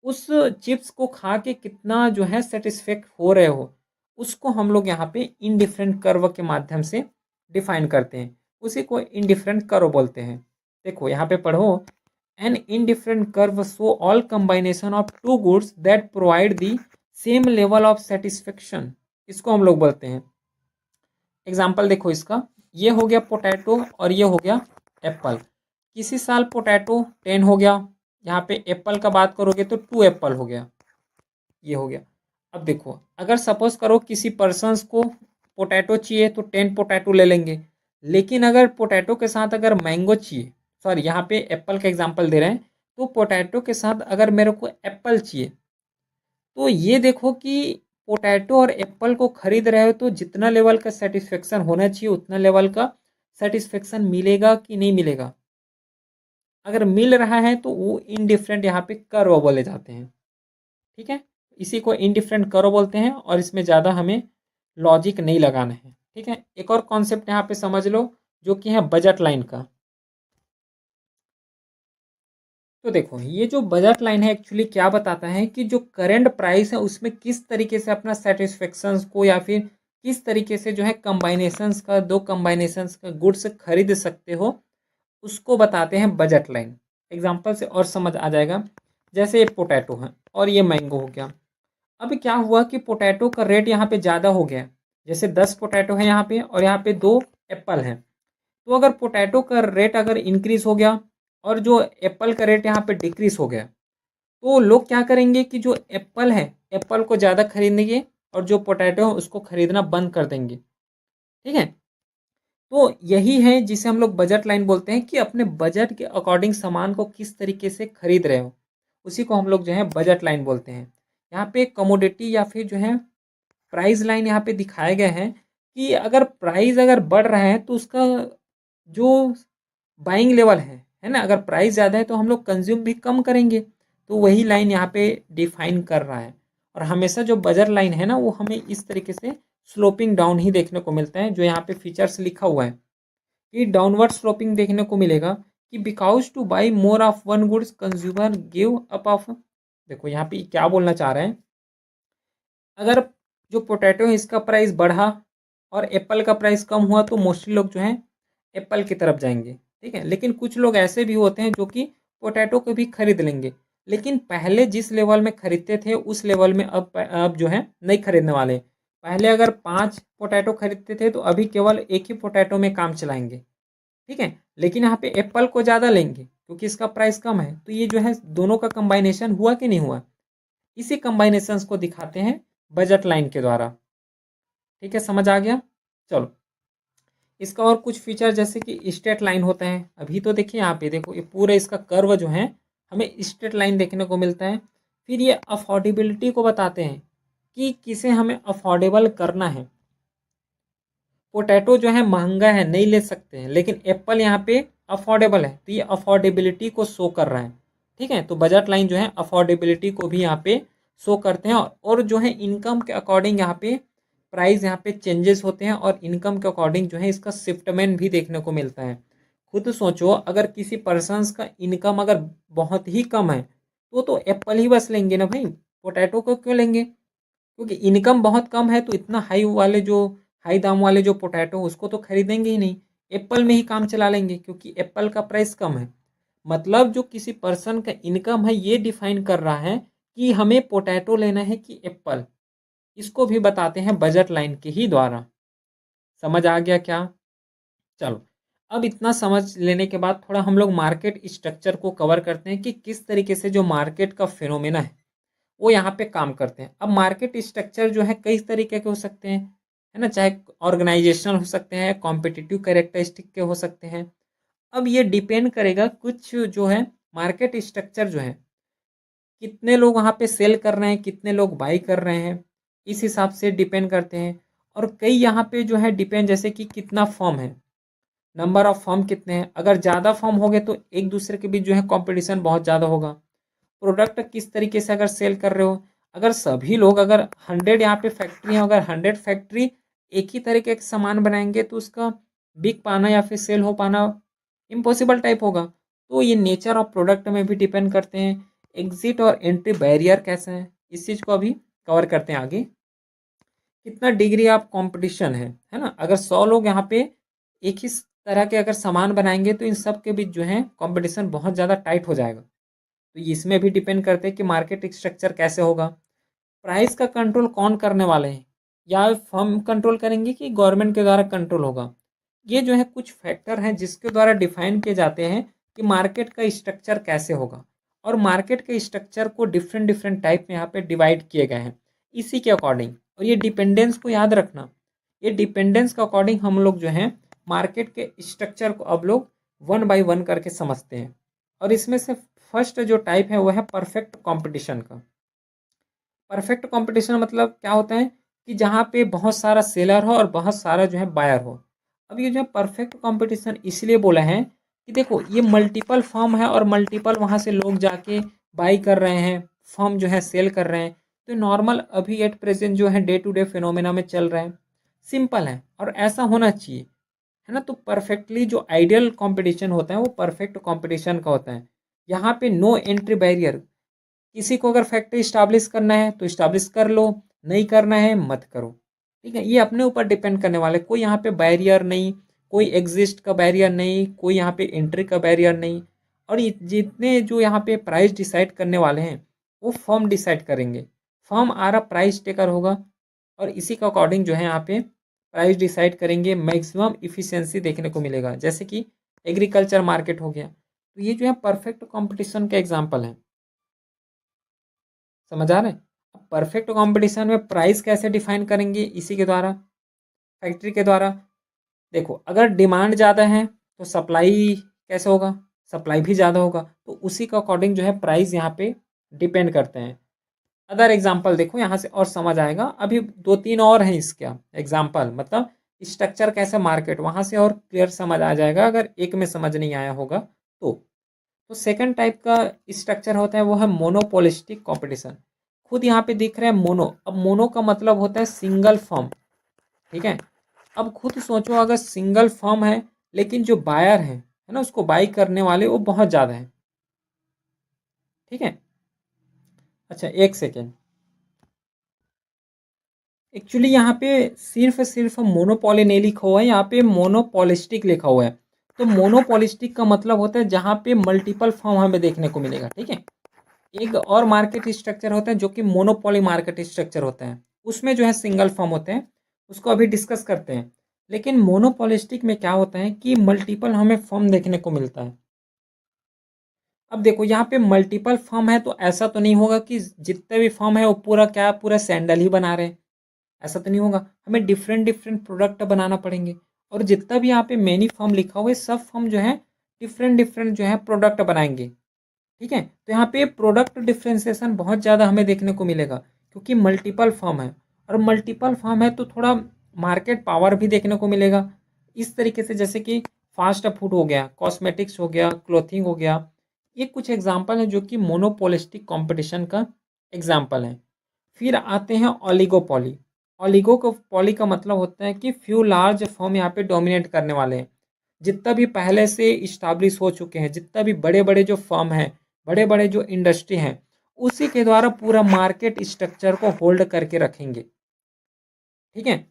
उस चिप्स को खा के कितना जो है सेटिस्फेक्ट हो रहे हो, उसको हम लोग यहाँ पे इनडिफरेंट कर्व के माध्यम से डिफाइन करते हैं। उसी को इनडिफरेंट कर्व बोलते हैं। देखो यहाँ पे पढ़ो, an indifferent curve show all combination of two goods that provide the same level of satisfaction, इसको हम लोग बोलते हैं। एग्जाम्पल देखो इसका, ये हो गया पोटैटो और ये हो गया एप्पल। किसी साल पोटैटो 10 हो गया, यहाँ पे एप्पल का बात करोगे तो 2 एप्पल हो गया, ये हो गया। अब देखो अगर सपोज करो किसी पर्सन्स को पोटैटो चाहिए तो 10 पोटैटो ले लेंगे, लेकिन अगर पोटैटो के साथ अगर मैंगो चाहिए, सॉरी यहाँ पे एप्पल का एग्जाम्पल दे रहे हैं, तो पोटैटो के साथ अगर मेरे को एप्पल चाहिए, तो ये देखो कि पोटैटो और एप्पल को खरीद रहे हो तो जितना लेवल का सेटिस्फेक्शन होना चाहिए उतना लेवल का सेटिस्फेक्शन मिलेगा कि नहीं मिलेगा। अगर मिल रहा है तो वो इनडिफरेंट यहाँ पे कर्व बोले जाते हैं। ठीक है, इसी को इनडिफरेंट कर्व बोलते हैं और इसमें ज़्यादा हमें लॉजिक नहीं लगाना है। ठीक है, एक और कॉन्सेप्ट यहाँ पे समझ लो जो कि है बजट लाइन का। तो देखो ये जो बजट लाइन है एक्चुअली क्या बताता है कि जो करंट प्राइस है उसमें किस तरीके से अपना सेटिस्फेक्शंस को या फिर किस तरीके से जो है कम्बाइनेशंस का, दो कम्बाइनेशंस का गुड्स खरीद सकते हो, उसको बताते हैं बजट लाइन। एग्जाम्पल से और समझ आ जाएगा। जैसे ये पोटैटो है और ये मैंगो हो गया। अब क्या हुआ कि पोटैटो का रेट यहाँ पे ज़्यादा हो गया, जैसे 10 पोटैटो है यहाँ पे और यहाँ पे 2 एप्पल हैं। तो अगर पोटैटो का रेट अगर इंक्रीज हो गया और जो एप्पल का रेट यहाँ पे डिक्रीज हो गया, तो लोग क्या करेंगे कि जो एप्पल है एप्पल को ज़्यादा खरीदेंगे और जो पोटैटो है उसको खरीदना बंद कर देंगे। ठीक है, तो यही है जिसे हम लोग बजट लाइन बोलते हैं कि अपने बजट के अकॉर्डिंग सामान को किस तरीके से खरीद रहे हो, उसी को हम लोग जो है बजट लाइन बोलते हैं। यहाँ पे कमोडिटी या फिर जो है प्राइस लाइन यहाँ पे दिखाए गए हैं कि अगर प्राइस अगर बढ़ रहा है तो उसका जो बाइंग लेवल है ना, अगर प्राइस ज़्यादा है तो हम लोग कंज्यूम भी कम करेंगे। तो वही लाइन यहाँ पे डिफाइन कर रहा है। और हमेशा जो बजट लाइन है ना वो हमें इस तरीके से स्लोपिंग डाउन ही देखने को मिलता है। जो यहाँ पे फीचर्स लिखा हुआ है कि डाउनवर्ड स्लोपिंग देखने को मिलेगा कि because two by more of one goods consumer give up of. देखो यहाँ पे क्या बोलना चाह रहे हैं, अगर जो पोटैटो है इसका प्राइस बढ़ा और एप्पल का प्राइस कम हुआ तो मोस्टली लोग जो है एप्पल की तरफ जाएंगे। ठीक है, लेकिन कुछ लोग ऐसे भी होते हैं जो कि पोटैटो को भी खरीद लेंगे, लेकिन पहले जिस लेवल में खरीदते थे उस लेवल में अब जो है नहीं खरीदने वाले। पहले अगर 5 पोटैटो खरीदते थे तो अभी केवल एक ही पोटैटो में काम चलाएंगे। ठीक है, लेकिन यहाँ पे एप्पल को ज़्यादा लेंगे क्योंकि इसका प्राइस कम है। तो ये जो है दोनों का कंबाइनेशन हुआ कि नहीं हुआ, इसी कंबाइनेशंस को दिखाते हैं बजट लाइन के द्वारा। ठीक है, समझ आ गया। चलो इसका और कुछ फीचर जैसे कि स्ट्रेट लाइन होता है। अभी तो देखिए यहाँ पे देखो ये पूरा इसका कर्व जो है हमें स्ट्रेट लाइन देखने को मिलता है। फिर ये अफोर्डेबिलिटी को बताते हैं कि किसे हमें अफोर्डेबल करना है। पोटैटो जो है महंगा है, नहीं ले सकते हैं, लेकिन एप्पल यहाँ पे अफोर्डेबल है, तो ये अफोर्डेबिलिटी को शो कर रहा है। ठीक है, तो बजट लाइन जो है अफोर्डेबिलिटी को भी यहाँ पे शो करते हैं, और जो है इनकम के अकॉर्डिंग यहाँ पे प्राइस यहाँ पे चेंजेस होते हैं, और इनकम के अकॉर्डिंग जो है इसका शिफ्टमेंट भी देखने को मिलता है। खुद सोचो, अगर किसी पर्सनस का इनकम अगर बहुत ही कम है तो एप्पल ही बस लेंगे ना भाई, पोटैटो को क्यों लेंगे? क्योंकि इनकम बहुत कम है, तो इतना हाई दाम वाले जो पोटैटो उसको तो खरीदेंगे ही नहीं, एप्पल में ही काम चला लेंगे, क्योंकि एप्पल का प्राइस कम है। मतलब जो किसी पर्सन का इनकम है ये डिफाइन कर रहा है कि हमें पोटैटो लेना है कि एप्पल, इसको भी बताते हैं बजट लाइन के ही द्वारा। समझ आ गया क्या? चलो, अब इतना समझ लेने के बाद थोड़ा हम लोग मार्केट स्ट्रक्चर को कवर करते हैं कि किस तरीके से जो मार्केट का फिनोमेना है वो यहाँ पे काम करते हैं। अब मार्केट स्ट्रक्चर जो है कई तरीके के हो सकते हैं, है ना, चाहे ऑर्गेनाइजेशनल हो सकते हैं, कॉम्पिटिटिव कैरेक्टरिस्टिक के हो सकते हैं। अब ये डिपेंड करेगा कुछ जो है मार्केट स्ट्रक्चर जो है कितने लोग वहाँ पे सेल कर रहे हैं, कितने लोग बाई कर रहे हैं, इस हिसाब से डिपेंड करते हैं। और कई यहाँ पे जो है डिपेंड, जैसे कि कितना फर्म है, नंबर ऑफ फर्म कितने हैं। अगर ज़्यादा फर्म हो गए तो एक दूसरे के बीच जो है कंपटीशन बहुत ज़्यादा होगा। प्रोडक्ट किस तरीके से अगर सेल कर रहे हो, अगर सभी लोग, अगर 100 यहाँ पे फैक्ट्री है, अगर 100 फैक्ट्री एक ही तरीके के सामान बनाएंगे तो उसका बिक पाना या फिर सेल हो पाना इम्पॉसिबल टाइप होगा। तो ये नेचर ऑफ प्रोडक्ट में भी डिपेंड करते हैं। एग्जिट और एंट्री बैरियर कैसे हैं, इस चीज़ को अभी कवर करते हैं आगे। कितना डिग्री ऑफ कंपटीशन है ना, अगर 100 लोग यहाँ पे एक ही तरह के अगर सामान बनाएंगे तो इन सब के बीच जो है कंपटीशन बहुत ज़्यादा टाइट हो जाएगा। तो इसमें भी डिपेंड करते हैं कि मार्केट स्ट्रक्चर कैसे होगा। प्राइस का कंट्रोल कौन करने वाले हैं, या फर्म कंट्रोल करेंगे कि गवर्नमेंट के द्वारा कंट्रोल होगा। ये जो है कुछ फैक्टर हैं जिसके द्वारा डिफाइन किए जाते हैं कि मार्केट का स्ट्रक्चर कैसे होगा। और मार्केट के स्ट्रक्चर को डिफरेंट डिफरेंट टाइप में यहाँ पे डिवाइड किए गए हैं इसी के अकॉर्डिंग। और ये डिपेंडेंस को याद रखना, ये डिपेंडेंस के अकॉर्डिंग हम लोग जो है मार्केट के स्ट्रक्चर को अब लोग वन बाय वन करके समझते हैं। और इसमें से फर्स्ट जो टाइप है वो है परफेक्ट कंपटीशन का। परफेक्ट कंपटीशन मतलब क्या होता है कि जहाँ पे बहुत सारा सेलर हो और बहुत सारा जो है बायर हो। अब ये जो है परफेक्ट कंपटीशन इसलिए बोला है कि देखो ये मल्टीपल फर्म है और मल्टीपल वहाँ से लोग जाके बाई कर रहे हैं, फर्म जो है सेल कर रहे हैं। तो नॉर्मल अभी एट प्रेजेंट जो है डे टू डे फिनोमेना में चल रहा है, सिंपल है और ऐसा होना चाहिए, है ना। तो परफेक्टली जो आइडियल कंपटीशन होता है वो परफेक्ट कंपटीशन का होता है। यहाँ पे नो एंट्री बैरियर, किसी को अगर फैक्ट्री इस्टाब्लिश करना है तो इस्टाब्लिश कर लो, नहीं करना है मत करो। ठीक है, ये अपने ऊपर डिपेंड करने वाले, कोई यहाँ पे बैरियर नहीं, कोई एग्जिस्ट का बैरियर नहीं, कोई यहाँ पे एंट्री का बैरियर नहीं। और ये जितने जो यहाँ पे प्राइस डिसाइड करने वाले हैं वो फर्म डिसाइड करेंगे, फर्म आरा प्राइस टेकर होगा और इसी के अकॉर्डिंग जो है यहाँ पे प्राइस डिसाइड करेंगे। मैक्सिमम इफिशियंसी देखने को मिलेगा, जैसे कि एग्रीकल्चर मार्केट हो गया। तो ये जो है परफेक्ट कॉम्पिटिशन का एग्जाम्पल है। समझ आ रहे हैं? अब परफेक्ट कंपटीशन में प्राइस कैसे डिफाइन करेंगे, इसी के द्वारा, फैक्ट्री के द्वारा। देखो अगर डिमांड ज़्यादा है तो सप्लाई कैसे होगा, सप्लाई भी ज़्यादा होगा, तो उसी के अकॉर्डिंग जो है प्राइस यहाँ पे डिपेंड करते हैं। अदर एग्जाम्पल देखो यहाँ से और समझ आएगा, अभी दो तीन और हैं इसका एग्जाम्पल, मतलब स्ट्रक्चर कैसे मार्केट, वहाँ से और क्लियर समझ आ जाएगा अगर एक में समझ नहीं आया होगा तो। सेकंड टाइप का स्ट्रक्चर होता है वो है मोनोपोलिस्टिक कंपटीशन। खुद यहाँ पे दिख रहा है मोनो, अब मोनो का मतलब होता है सिंगल फर्म। ठीक है, अब खुद सोचो अगर सिंगल फर्म है लेकिन जो बायर है ना, उसको बाई करने वाले वो बहुत ज़्यादा है। ठीक है, अच्छा एक सेकेंड, एक्चुअली यहाँ पे सिर्फ मोनोपोली नहीं लिखा हुआ है, यहाँ पे मोनोपोलिस्टिक लिखा हुआ है। तो मोनोपोलिस्टिक का मतलब होता है जहाँ पे मल्टीपल फर्म हमें देखने को मिलेगा। ठीक है, एक और मार्केट स्ट्रक्चर होता है जो कि मोनोपोली मार्केट स्ट्रक्चर होता है, उसमें जो है सिंगल फर्म होते हैं, उसको अभी डिस्कस करते हैं। लेकिन मोनोपोलिस्टिक में क्या होता है कि मल्टीपल हमें फर्म देखने को मिलता है। अब देखो यहाँ पे मल्टीपल फर्म है तो ऐसा तो नहीं होगा कि जितने भी फर्म है वो पूरा सैंडल ही बना रहे हैं, ऐसा तो नहीं होगा। हमें डिफरेंट डिफरेंट प्रोडक्ट बनाना पड़ेंगे। और जितना भी यहाँ पे मैनी फर्म लिखा हुआ है सब फर्म जो है डिफरेंट डिफरेंट जो है प्रोडक्ट बनाएंगे। ठीक है, तो यहाँ पे प्रोडक्ट डिफ्रेंसिएशन बहुत ज़्यादा हमें देखने को मिलेगा क्योंकि मल्टीपल फर्म है। और मल्टीपल फर्म है तो थोड़ा मार्केट पावर भी देखने को मिलेगा। इस तरीके से जैसे कि फास्ट फूड हो गया, कॉस्मेटिक्स हो गया, क्लोथिंग हो गया, ये कुछ एग्जाम्पल हैं जो कि मोनोपोलिस्टिक कंपटीशन का एग्जाम्पल है। फिर आते हैं ओलिगोपॉली। ओलिगोपॉली का मतलब होता है कि फ्यू लार्ज फर्म यहाँ पे डोमिनेट करने वाले हैं। जितना भी पहले से इस्टाब्लिश हो चुके हैं, जितना भी बड़े बड़े जो फर्म हैं, बड़े बड़े जो इंडस्ट्री हैं, उसी के द्वारा पूरा मार्केट स्ट्रक्चर को होल्ड करके रखेंगे। ठीक है,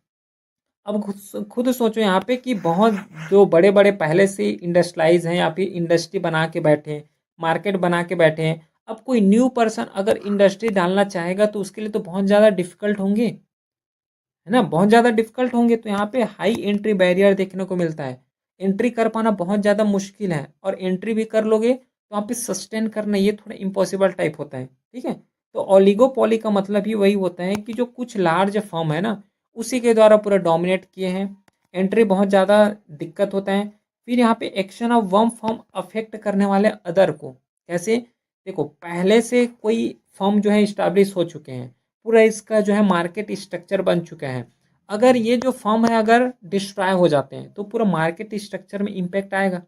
अब खुद सोचो यहाँ पे कि बहुत जो बड़े बड़े पहले से इंडस्ट्रियलाइज हैं या फिर इंडस्ट्री बना के बैठे हैं, मार्केट बना के बैठे हैं, अब कोई न्यू पर्सन अगर इंडस्ट्री डालना चाहेगा तो उसके लिए तो बहुत ज़्यादा डिफिकल्ट होंगे, है ना, बहुत ज़्यादा डिफिकल्ट होंगे। तो यहाँ पे हाई एंट्री बैरियर देखने को मिलता है। एंट्री कर पाना बहुत ज़्यादा मुश्किल है, और एंट्री भी कर लोगे तो वहाँ पे सस्टेन करना ये थोड़ा इम्पॉसिबल टाइप होता है। ठीक है, तो ओलिगोपॉली का मतलब ही वही होता है कि जो कुछ लार्ज फर्म है ना, उसी के द्वारा पूरा डोमिनेट किए हैं। एंट्री बहुत ज़्यादा दिक्कत होता है। फिर यहाँ पे action of one firm affect करने वाले अदर को कैसे, देखो पहले से कोई फर्म जो है इस्टेब्लिश हो चुके हैं, पूरा इसका जो है मार्केट स्ट्रक्चर बन चुका है। अगर ये जो फर्म है अगर डिस्ट्रॉय हो जाते हैं तो पूरा मार्केट स्ट्रक्चर में इम्पैक्ट आएगा,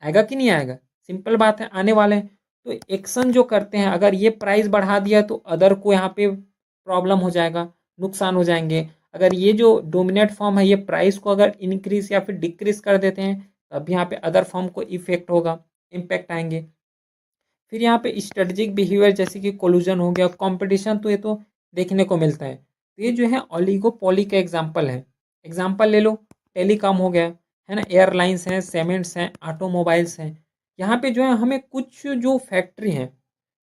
आएगा कि नहीं आएगा? सिंपल बात है, आने वाले हैं। तो एक्शन जो करते हैं, अगर ये प्राइस बढ़ा दिया तो अदर को यहाँ पे प्रॉब्लम हो जाएगा, नुकसान हो जाएंगे। अगर ये जो डोमिनेट फर्म है ये प्राइस को अगर इंक्रीज या फिर डिक्रीज कर देते हैं, तब यहाँ पे अदर फर्म को इफेक्ट होगा, इम्पैक्ट आएंगे। फिर यहाँ पे स्ट्रेटेजिक बिहेवियर जैसे कि कोलूजन हो गया, कंपटीशन, तो ये तो देखने को मिलता है। तो ये जो है ओलिगोपॉली का एग्जाम्पल है। एग्जाम्पल ले लो, टेलीकॉम हो गया, है ना, एयरलाइंस हैं, सीमेंट्स हैं, ऑटोमोबाइल्स हैं। यहाँ पे जो है हमें कुछ जो फैक्ट्री हैं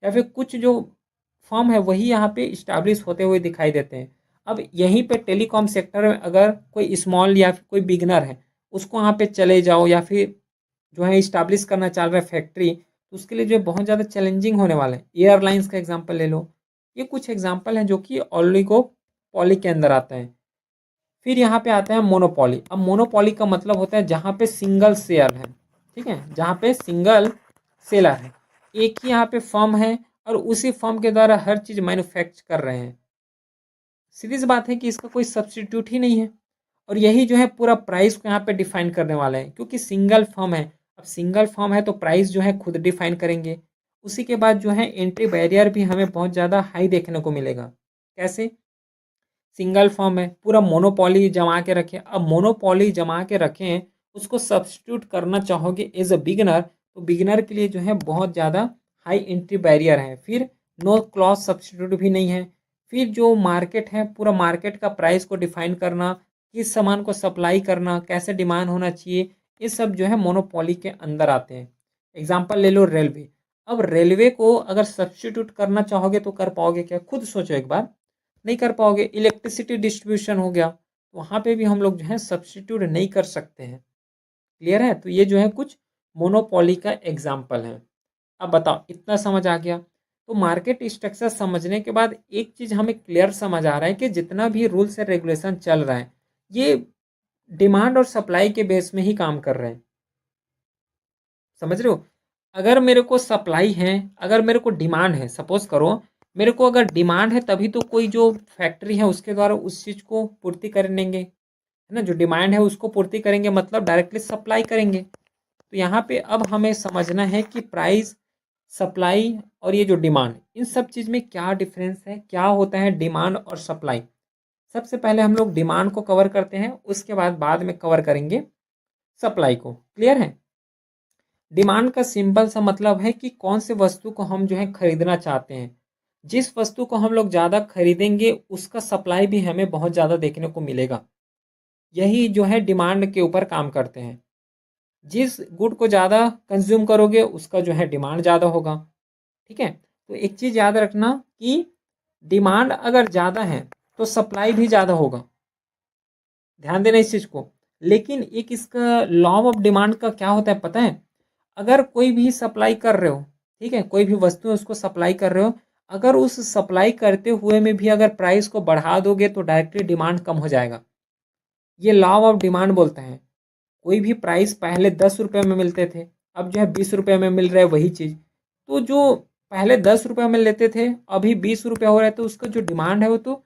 या फिर कुछ जो फर्म है वही यहाँ पे इस्टेब्लिश होते हुए दिखाई देते हैं। अब यहीं पे टेलीकॉम सेक्टर में अगर कोई स्मॉल या फिर कोई बिगनर है, उसको यहाँ पे चले जाओ या फिर जो है इस्टेब्लिश करना चाह रहा है फैक्ट्री, तो उसके लिए जो है बहुत ज़्यादा चैलेंजिंग होने वाला है। एयरलाइंस का एग्जांपल ले लो। ये कुछ एग्जांपल हैं जो कि ओलिगोपॉली के अंदर आते हैं। फिर यहाँ पे आता है मोनोपॉली। अब मोनोपॉली का मतलब होता है जहाँ पे सिंगल शेयर है। ठीक है, जहाँ पे सिंगल सेलर है, एक ही यहाँ पे फर्म है और उसी फर्म के द्वारा हर चीज़ मैन्युफैक्चर कर रहे हैं। सीधी सी बात है कि इसका कोई सब्स्टिट्यूट ही नहीं है। और यही जो है पूरा प्राइस को यहाँ पे डिफाइन करने वाला है, क्योंकि सिंगल फर्म है। अब सिंगल फर्म है तो प्राइस जो है खुद डिफाइन करेंगे। उसी के बाद जो है एंट्री बैरियर भी हमें बहुत ज़्यादा हाई देखने को मिलेगा। कैसे? सिंगल फर्म है, पूरा मोनोपॉली जमा के रखें। अब मोनोपॉली जमा के रखें, उसको सब्स्टिट्यूट करना चाहोगे एज अ बिगनर, तो बिगनर के लिए जो है बहुत ज़्यादा हाई एंट्री बैरियर है। फिर नो क्रॉस सब्स्टिट्यूट भी नहीं है। फिर जो मार्केट है, पूरा मार्केट का प्राइस को डिफाइन करना, किस सामान को सप्लाई करना, कैसे डिमांड होना चाहिए, ये सब जो है मोनोपॉली के अंदर आते हैं। एग्जाम्पल ले लो रेलवे। अब रेलवे को अगर सब्स्टिट्यूट करना चाहोगे तो कर पाओगे क्या? खुद सोचो एक बार, नहीं कर पाओगे। इलेक्ट्रिसिटी डिस्ट्रीब्यूशन हो गया, तो वहाँ पे भी हम लोग जो है सब्स्टिट्यूट नहीं कर सकते हैं। क्लियर है? तो ये जो है कुछ मोनोपॉली का एग्जाम्पल है। अब बताओ, इतना समझ आ गया? तो मार्केट स्ट्रक्चर समझने के बाद एक चीज़ हमें क्लियर समझ आ रहा है कि जितना भी रूल्स एंड रेगुलेशन चल रहा है, ये डिमांड और सप्लाई के बेस में ही काम कर रहे हैं। समझ रहे हो? अगर मेरे को सप्लाई है, अगर मेरे को डिमांड है, सपोज करो मेरे को अगर डिमांड है तभी तो कोई जो फैक्ट्री है उसके द्वारा उस चीज़ को पूर्ति कर देंगे, है ना। जो डिमांड है उसको पूर्ति करेंगे मतलब डायरेक्टली सप्लाई करेंगे। तो यहाँ पे अब हमें समझना है कि प्राइस, सप्लाई और ये जो डिमांड, इन सब चीज़ में क्या डिफरेंस है, क्या होता है डिमांड और सप्लाई। सबसे पहले हम लोग डिमांड को कवर करते हैं, उसके बाद में कवर करेंगे सप्लाई को। क्लियर है? डिमांड का सिंपल सा मतलब है कि कौन से वस्तु को हम जो है खरीदना चाहते हैं। जिस वस्तु को हम लोग ज़्यादा खरीदेंगे उसका सप्लाई भी हमें बहुत ज़्यादा देखने को मिलेगा। यही जो है डिमांड के ऊपर काम करते हैं। जिस गुड को ज़्यादा कंज्यूम करोगे उसका जो है डिमांड ज़्यादा होगा। ठीक है, तो एक चीज़ याद रखना कि डिमांड अगर ज़्यादा है तो सप्लाई भी ज़्यादा होगा। ध्यान देना इस चीज़ को। लेकिन एक इसका लॉ ऑफ डिमांड का क्या होता है पता है? अगर कोई भी सप्लाई कर रहे हो, ठीक है, कोई भी वस्तु है उसको सप्लाई कर रहे हो, अगर उस सप्लाई करते हुए में भी अगर प्राइस को बढ़ा दोगे तो डायरेक्टली डिमांड कम हो जाएगा। ये लॉ ऑफ डिमांड बोलते हैं। कोई भी प्राइस पहले 10 रुपये में मिलते थे, अब जो है 20 रुपये में मिल रहा है वही चीज़। तो जो पहले 10 रुपये में लेते थे अभी 20 रुपये हो रहा है, तो उसका जो डिमांड है वो तो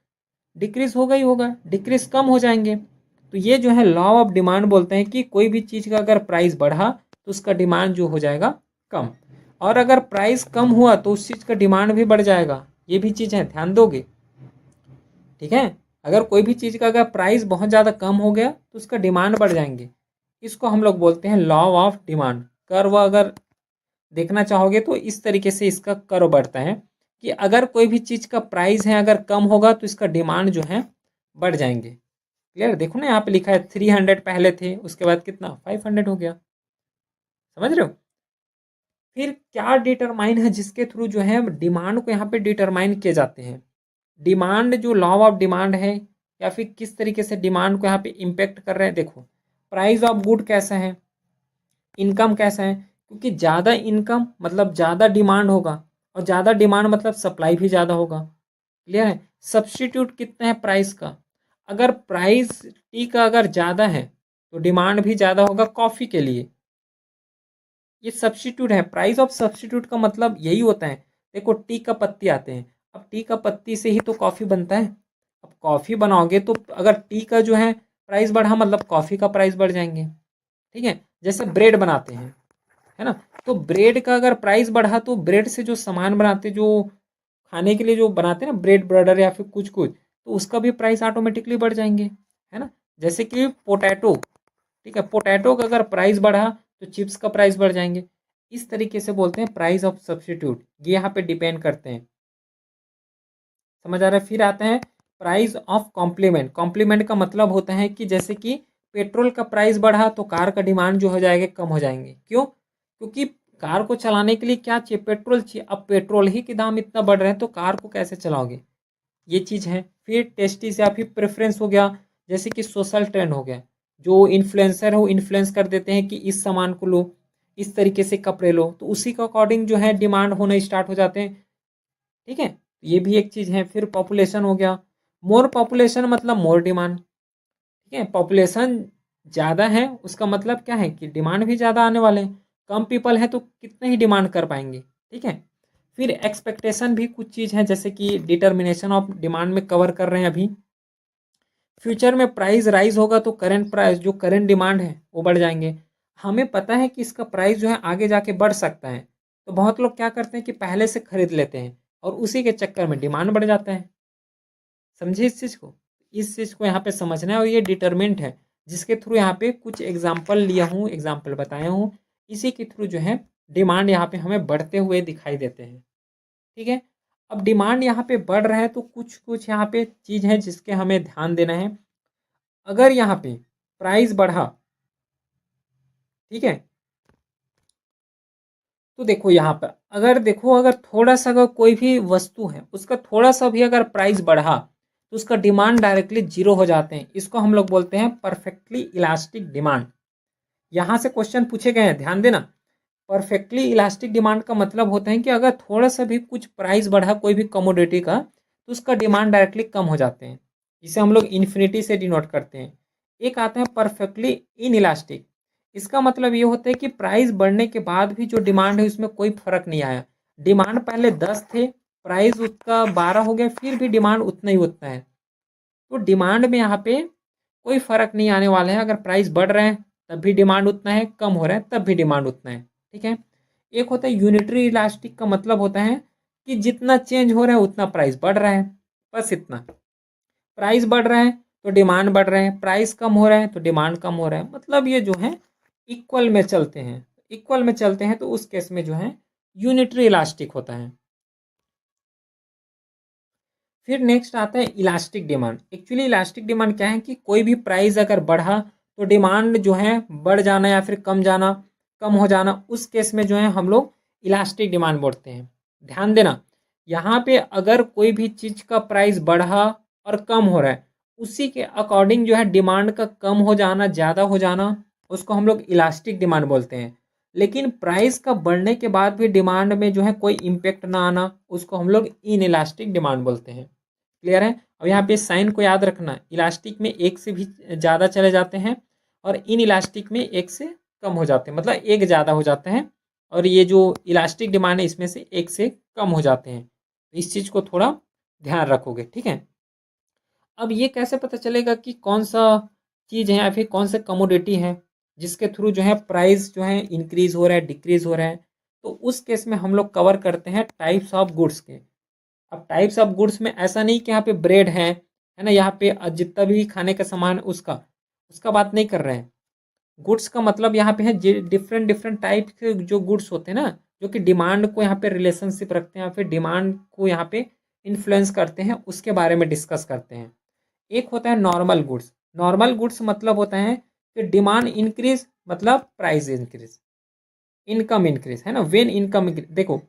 डिक्रीज होगा ही होगा, डिक्रीज कम हो जाएंगे। तो ये जो है लॉ ऑफ डिमांड बोलते हैं कि कोई भी चीज़ का अगर प्राइस बढ़ा तो उसका डिमांड जो हो जाएगा कम, और अगर प्राइस कम हुआ तो उस चीज़ का डिमांड भी बढ़ जाएगा। ये भी चीज़ है, ध्यान दोगे, ठीक है। अगर कोई भी चीज़ का अगर प्राइस बहुत ज़्यादा कम हो गया तो उसका डिमांड बढ़ जाएंगे। इसको हम लोग बोलते हैं लॉ ऑफ डिमांड। कर्व अगर देखना चाहोगे तो इस तरीके से इसका कर्व बढ़ता है कि अगर कोई भी चीज़ का प्राइस है अगर कम होगा तो इसका डिमांड जो है बढ़ जाएंगे। क्लियर, देखो ना यहाँ पे लिखा है 300 पहले थे, उसके बाद कितना 500 हो गया, समझ रहे हो। फिर क्या डिटरमाइन है जिसके थ्रू जो है डिमांड को यहाँ पे डिटरमाइन किए जाते हैं। डिमांड जो लॉ ऑफ डिमांड है या फिर किस तरीके से डिमांड को यहाँ पे इम्पेक्ट कर रहे हैं, देखो प्राइस ऑफ गुड कैसा है, इनकम कैसा है, क्योंकि ज़्यादा इनकम मतलब ज़्यादा डिमांड होगा, और ज़्यादा डिमांड मतलब सप्लाई भी ज़्यादा होगा। क्लियर है। सब्स्टिट्यूट कितना है प्राइस का, अगर प्राइस टी का अगर ज़्यादा है तो डिमांड भी ज़्यादा होगा कॉफ़ी के लिए। ये सब्स्टिट्यूट है, प्राइस ऑफ सब्स्टिट्यूट का मतलब यही होता है। देखो टी का पत्ती आते हैं, अब टी का पत्ती से ही तो कॉफ़ी बनता है। अब कॉफ़ी बनाओगे तो अगर टी का जो है प्राइस बढ़ा मतलब कॉफ़ी का प्राइस बढ़ जाएंगे, ठीक है। जैसे ब्रेड बनाते हैं, है ना, तो ब्रेड का अगर प्राइस बढ़ा तो ब्रेड से जो सामान बनाते, जो खाने के लिए जो बनाते हैं ना, ब्रेड बर्गर या फिर कुछ कुछ, तो उसका भी प्राइस ऑटोमेटिकली बढ़ जाएंगे, है ना। जैसे कि पोटैटो, ठीक है, पोटैटो का अगर प्राइस बढ़ा तो चिप्स का प्राइस बढ़ जाएंगे। इस तरीके से बोलते हैं प्राइस ऑफ सब्स्टिट्यूट, ये यहाँ पे डिपेंड करते हैं। समझ आ रहा है। फिर आते हैं प्राइस ऑफ कॉम्प्लीमेंट। कॉम्प्लीमेंट का मतलब होता है कि जैसे कि पेट्रोल का प्राइस बढ़ा तो कार का डिमांड जो हो जाएगा कम हो जाएंगे। क्यों, क्योंकि कार को चलाने के लिए क्या चाहिए, पेट्रोल चाहिए। अब पेट्रोल ही के दाम इतना बढ़ रहे हैं तो कार को कैसे चलाओगे, ये चीज़ है। फिर टेस्टीज या फिर प्रेफरेंस हो गया, जैसे कि सोशल ट्रेंड हो गया, जो इन्फ्लुएंसर है वो इन्फ्लुएंस कर देते हैं कि इस सामान को लो, इस तरीके से कपड़े लो, तो उसी के अकॉर्डिंग जो है डिमांड होना स्टार्ट हो जाते हैं, ठीक है। ये भी एक चीज़ है। फिर पॉपुलेशन हो गया, मोर पॉपुलेशन मतलब मोर डिमांड, ठीक है। पॉपुलेशन ज़्यादा है उसका मतलब क्या है कि डिमांड भी ज़्यादा आने वाले हैं। कम पीपल है तो कितने ही डिमांड कर पाएंगे, ठीक है। फिर एक्सपेक्टेशन भी कुछ चीज़ है, जैसे कि डिटर्मिनेशन ऑफ डिमांड में कवर कर रहे हैं अभी। फ्यूचर में प्राइस राइज होगा तो करंट प्राइस जो करंट डिमांड है वो बढ़ जाएंगे। हमें पता है कि इसका प्राइस जो है आगे जाके बढ़ सकता है, तो बहुत लोग क्या करते हैं कि पहले से खरीद लेते हैं और उसी के चक्कर में डिमांड बढ़ जाता है। समझे इस चीज़ को, इस चीज़ को यहाँ पे समझना है। और ये डिटरमिनेंट है जिसके थ्रू यहाँ पे कुछ एग्जाम्पल लिया हूँ, एग्जाम्पल बताया हूँ, इसी के थ्रू जो है डिमांड यहाँ पे हमें बढ़ते हुए दिखाई देते हैं, ठीक है। अब डिमांड यहाँ पे बढ़ रहा है तो कुछ कुछ यहाँ पे चीज़ है जिसके हमें ध्यान देना है। अगर यहाँ पे प्राइस बढ़ा, ठीक है, तो देखो यहाँ पर अगर देखो अगर थोड़ा सा अगर कोई भी वस्तु है उसका थोड़ा सा भी अगर प्राइस बढ़ा तो उसका डिमांड डायरेक्टली जीरो हो जाते हैं। इसको हम लोग बोलते हैं परफेक्टली इलास्टिक डिमांड। यहाँ से क्वेश्चन पूछे गए हैं, ध्यान देना। परफेक्टली इलास्टिक डिमांड का मतलब होता है कि अगर थोड़ा सा भी कुछ प्राइस बढ़ा कोई भी कमोडिटी का तो उसका डिमांड डायरेक्टली कम हो जाते हैं। इसे हम लोग इन्फिनिटी से डिनोट करते हैं। एक आता है परफेक्टली इन इलास्टिक। इसका मतलब ये होता है कि प्राइस बढ़ने के बाद भी जो डिमांड है उसमें कोई फर्क नहीं आया। डिमांड पहले 10 थे, प्राइस उसका 12 हो गया, फिर भी डिमांड उतना ही उतना है। तो डिमांड में यहाँ पे कोई फर्क नहीं आने वाला है। अगर प्राइस बढ़ रहे हैं तब भी डिमांड उतना है, कम हो रहा है तब भी डिमांड उतना है, ठीक है। एक होता है यूनिटरी इलास्टिक, का मतलब होता है कि जितना चेंज हो रहा है उतना प्राइस बढ़ रहा है, बस इतना। प्राइस बढ़ रहा है तो डिमांड बढ़ रहा है, प्राइस कम हो रहा है तो डिमांड कम हो रहा है, मतलब ये जो है इक्वल में चलते हैं। इक्वल में चलते हैं तो उस केस में जो है यूनिटरी इलास्टिक होता है। फिर नेक्स्ट आता है elastic demand. Actually elastic demand क्या है कि कोई भी प्राइस अगर बढ़ा तो डिमांड जो है बढ़ जाना या फिर कम जाना, कम हो जाना, उस केस में जो है हम लोग इलास्टिक डिमांड बोलते हैं। ध्यान देना, यहाँ पे अगर कोई भी चीज़ का प्राइस बढ़ा और कम हो रहा है उसी के अकॉर्डिंग जो है डिमांड का कम हो जाना, ज़्यादा हो जाना, उसको हम लोग इलास्टिक डिमांड बोलते हैं। लेकिन प्राइस का बढ़ने के बाद भी डिमांड में जो है कोई इम्पेक्ट ना आना, उसको हम लोग इन इलास्टिक डिमांड बोलते हैं। क्लियर है। अब यहाँ पे साइन को याद रखना, इलास्टिक में एक से भी ज़्यादा चले जाते हैं और इन इलास्टिक में एक से कम हो जाते हैं, मतलब एक ज़्यादा हो जाते हैं और ये जो इलास्टिक डिमांड है इसमें से एक से कम हो जाते हैं। इस चीज़ को थोड़ा ध्यान रखोगे, ठीक है। अब ये कैसे पता चलेगा कि कौन सा चीज़ है या फिर कौन सा कमोडिटी है जिसके थ्रू जो है प्राइस जो है इंक्रीज हो रहा है, डिक्रीज हो रहा है। तो उस केस में हम लोग कवर करते हैं टाइप्स ऑफ गुड्स के। अब टाइप्स ऑफ गुड्स में ऐसा नहीं कि यहाँ पे ब्रेड है ना, यहाँ पे जितना भी खाने का सामान है उसका उसका बात नहीं कर रहे हैं। गुड्स का मतलब यहाँ पे है डिफरेंट डिफरेंट टाइप के जो गुड्स होते हैं ना, जो कि डिमांड को यहाँ पे रिलेशनशिप रखते हैं या फिर डिमांड को यहाँ पे इन्फ्लुएंस करते हैं, उसके बारे में डिस्कस करते हैं। एक होता है नॉर्मल गुड्स। नॉर्मल गुड्स मतलब होता है कि डिमांड इंक्रीज मतलब प्राइस इंक्रीज, इनकम इंक्रीज, है ना। वेन इनकम इंक्रीज, देखो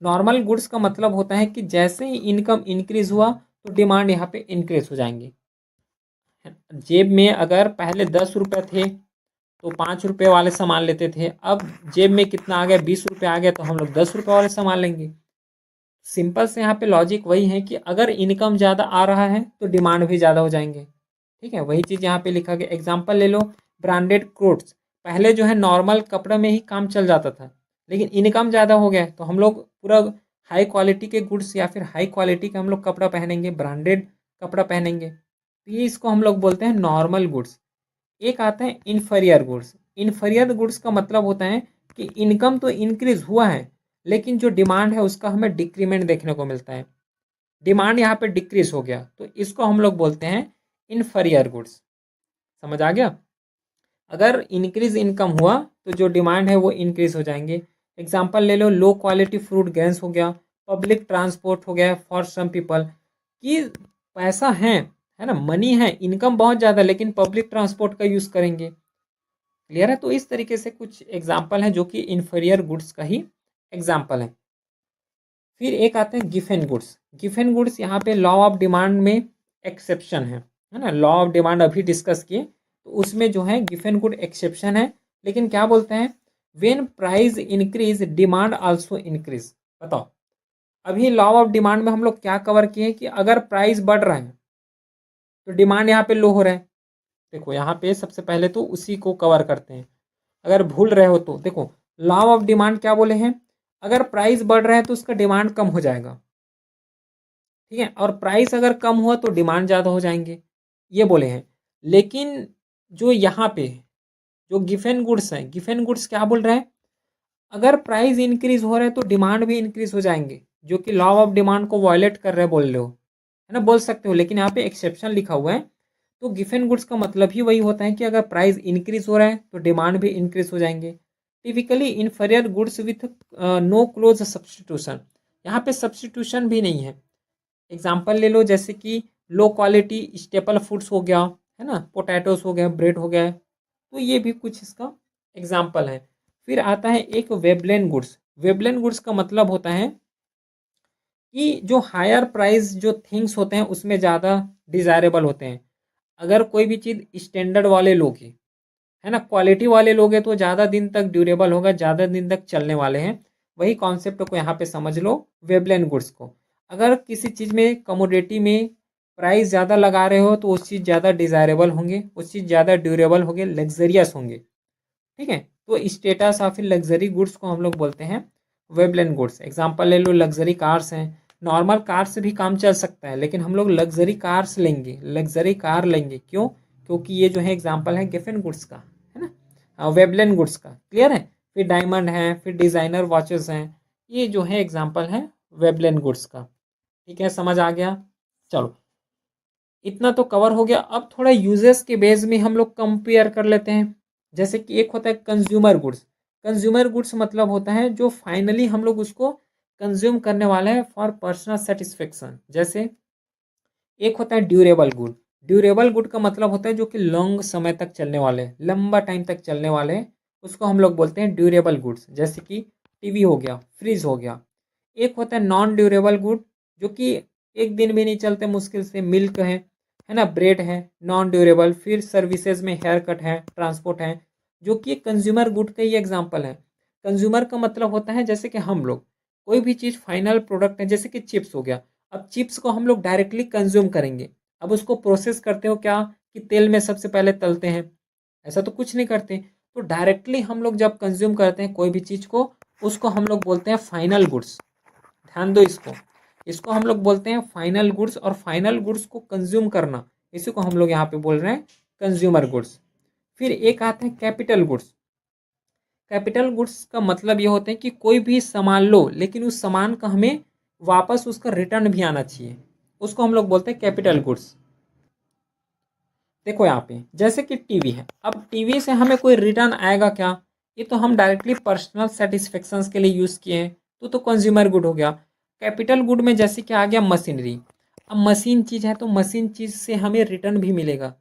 नॉर्मल गुड्स का मतलब होता है कि जैसे ही इनकम इंक्रीज हुआ तो डिमांड यहाँ पे इंक्रीज हो जाएंगी। जेब में अगर पहले 10 रुपये थे तो 5 रुपये वाले सामान लेते थे, अब जेब में कितना आ गया, 20 रुपये आ गया, तो हम लोग 10 रुपये वाले सामान लेंगे। सिंपल से यहाँ पे लॉजिक वही है कि अगर इनकम ज़्यादा आ रहा है तो डिमांड भी ज़्यादा हो जाएंगे। ठीक है, वही चीज़ यहाँ पे लिखा गया। एग्जाम्पल ले लो, ब्रांडेड क्लोथ्स। पहले जो है नॉर्मल कपड़े में ही काम चल जाता था, लेकिन इनकम ज़्यादा हो गया तो हम लोग पूरा हाई क्वालिटी के गुड्स या फिर हाई क्वालिटी का हम लोग कपड़ा पहनेंगे, ब्रांडेड कपड़ा पहनेंगे। तो ये इसको हम लोग बोलते हैं नॉर्मल गुड्स। एक आता है इन्फीरियर गुड्स। इन्फीरियर गुड्स का मतलब होता है कि इनकम तो इंक्रीज हुआ है लेकिन जो डिमांड है उसका हमें डिक्रीमेंट देखने को मिलता है, डिमांड यहाँ पे डिक्रीज हो गया, तो इसको हम लोग बोलते हैं इन्फीरियर गुड्स। समझ आ गया। अगर इंक्रीज इनकम हुआ तो जो डिमांड है वो इंक्रीज हो जाएंगे। एग्जाम्पल ले लो, लो क्वालिटी फ्रूट ग्रेन्स हो गया, पब्लिक ट्रांसपोर्ट हो गया फॉर सम पीपल। कि पैसा है ना, मनी है, इनकम बहुत ज़्यादा, लेकिन पब्लिक ट्रांसपोर्ट का यूज़ करेंगे। क्लियर है। तो इस तरीके से कुछ एग्जाम्पल हैं जो कि इन्फीरियर गुड्स का ही एग्जाम्पल है। फिर एक आते हैं गिफन गुड्स। गिफन गुड्स यहाँ पे लॉ ऑफ डिमांड में एक्सेप्शन है ना। लॉ ऑफ डिमांड अभी डिस्कस किए तो उसमें जो है गिफन गुड एक्सेप्शन है, लेकिन क्या बोलते हैं, when price increase demand also increase. बताओ, अभी लॉ ऑफ डिमांड में हम लोग क्या कवर किए कि अगर प्राइस बढ़ रहा है तो डिमांड यहाँ पे लो हो रहा है। देखो यहाँ पे सबसे पहले तो उसी को कवर करते हैं। अगर भूल रहे हो तो देखो, लॉ ऑफ डिमांड क्या बोले हैं, अगर प्राइस बढ़ रहा है तो उसका डिमांड कम हो जाएगा। ठीक है, और प्राइस अगर कम हुआ तो डिमांड ज़्यादा हो जाएंगे, ये बोले हैं। लेकिन जो यहाँ पे जो गिफन गुड्स है, गिफन गुड्स क्या बोल रहे हैं, अगर प्राइस इंक्रीज हो रहा है तो डिमांड भी इंक्रीज हो जाएंगे, जो कि लॉ ऑफ डिमांड को वायलेट कर रहे हैं बोल रहे हो, है ना, बोल सकते हो, लेकिन यहाँ पे एक्सेप्शन लिखा हुआ है। तो गिफन गुड्स का मतलब ही वही होता है कि अगर प्राइस इंक्रीज हो रहा है तो डिमांड भी इंक्रीज हो जाएंगे। Typically inferior goods with no close substitution, यहाँ पे सब्सटीट्यूशन भी नहीं है। एग्जाम्पल ले लो, जैसे कि लो क्वालिटी स्टेपल फूड्स हो गया, है ना, पोटैटोस हो गया, ब्रेड हो गया, तो ये भी कुछ इसका एग्जाम्पल है। फिर आता है एक वेबलेन गुड्स। वेबलेन गुड्स का मतलब होता है कि जो हायर प्राइस जो थिंग्स होते हैं उसमें ज़्यादा डिज़ायरेबल होते हैं। अगर कोई भी चीज़ स्टैंडर्ड वाले लोगे, है ना, क्वालिटी वाले लोगे तो ज़्यादा दिन तक ड्यूरेबल होगा, ज़्यादा दिन तक चलने वाले हैं। वही कॉन्सेप्ट को यहाँ पे समझ लो, वेबलेन गुड्स को। अगर किसी चीज़ में कमोडिटी में प्राइस ज़्यादा लगा रहे हो तो उस चीज़ ज़्यादा डिज़ायरेबल होंगे, उस चीज़ ज़्यादा ड्यूरेबल होंगे, लग्जरियस होंगे। ठीक है, तो स्टेटस या फिर लग्जरी गुड्स को हम लोग बोलते हैं वेबलेन गुड्स। एग्जाम्पल ले लो, लग्जरी कार्स हैं। नॉर्मल कार से भी काम चल सकता है लेकिन हम लोग लग्जरी कार्स लेंगे, लग्जरी कार लेंगे, क्यों, क्योंकि ये जो है एग्जाम्पल है गिफन गुड्स का, है ना, वेबलेन गुड्स का। क्लियर है। फिर डायमंड है, फिर डिज़ाइनर वॉचेस हैं, ये जो है एग्जाम्पल है वेबलेन गुड्स का। ठीक है, समझ आ गया। चलो, इतना तो कवर हो गया। अब थोड़ा यूजेस के बेस में हम लोग कंपेयर कर लेते हैं। जैसे कि एक होता है कंज्यूमर गुड्स। कंज्यूमर गुड्स मतलब होता है जो फाइनली हम लोग उसको कंज्यूम करने वाला है फॉर पर्सनल सेटिस्फेक्शन। जैसे एक होता है ड्यूरेबल गुड। ड्यूरेबल गुड का मतलब होता है जो कि लॉन्ग समय तक चलने वाले हैं, लंबा टाइम तक चलने वाले हैं, उसको हम लोग बोलते हैं ड्यूरेबल गुड्स। जैसे कि टीवी हो गया, फ्रिज हो गया। एक होता है नॉन ड्यूरेबल गुड, जो कि एक दिन भी नहीं चलते मुश्किल से, मिल्क है ना, ब्रेड है, नॉन ड्यूरेबल। फिर सर्विसेज में हेयर कट है, ट्रांसपोर्ट है, जो कि कंज्यूमर गुड का ही एग्जाम्पल है। कंज्यूमर का मतलब होता है जैसे कि हम लोग कोई भी चीज़ फाइनल प्रोडक्ट है, जैसे कि चिप्स हो गया। अब चिप्स को हम लोग डायरेक्टली कंज्यूम करेंगे, अब उसको प्रोसेस करते हो क्या, कि तेल में सबसे पहले तलते हैं, ऐसा तो कुछ नहीं करते। तो डायरेक्टली हम लोग जब कंज्यूम करते हैं कोई भी चीज़ को, उसको हम लोग बोलते हैं फाइनल गुड्स। ध्यान दो इसको। इसको हम लोग बोलते हैं फाइनल गुड्स, और फाइनल गुड्स को कंज्यूम करना, इसी को हम लोग यहाँ पे बोल रहे हैं कंज्यूमर गुड्स। फिर एक आता है कैपिटल गुड्स। कैपिटल गुड्स का मतलब ये होते हैं कि कोई भी सामान लो लेकिन उस सामान का हमें वापस उसका रिटर्न भी आना चाहिए, उसको हम लोग बोलते हैं कैपिटल गुड्स। देखो यहाँ पे जैसे कि टीवी है, अब टीवी से हमें कोई रिटर्न आएगा क्या? ये तो हम डायरेक्टली पर्सनल सेटिस्फेक्शन के लिए यूज़ किए हैं, तो कंज्यूमर गुड हो गया। कैपिटल गुड में जैसे कि आ गया मशीनरी। अब मशीन चीज़ है तो मशीन चीज़ से हमें रिटर्न भी मिलेगा,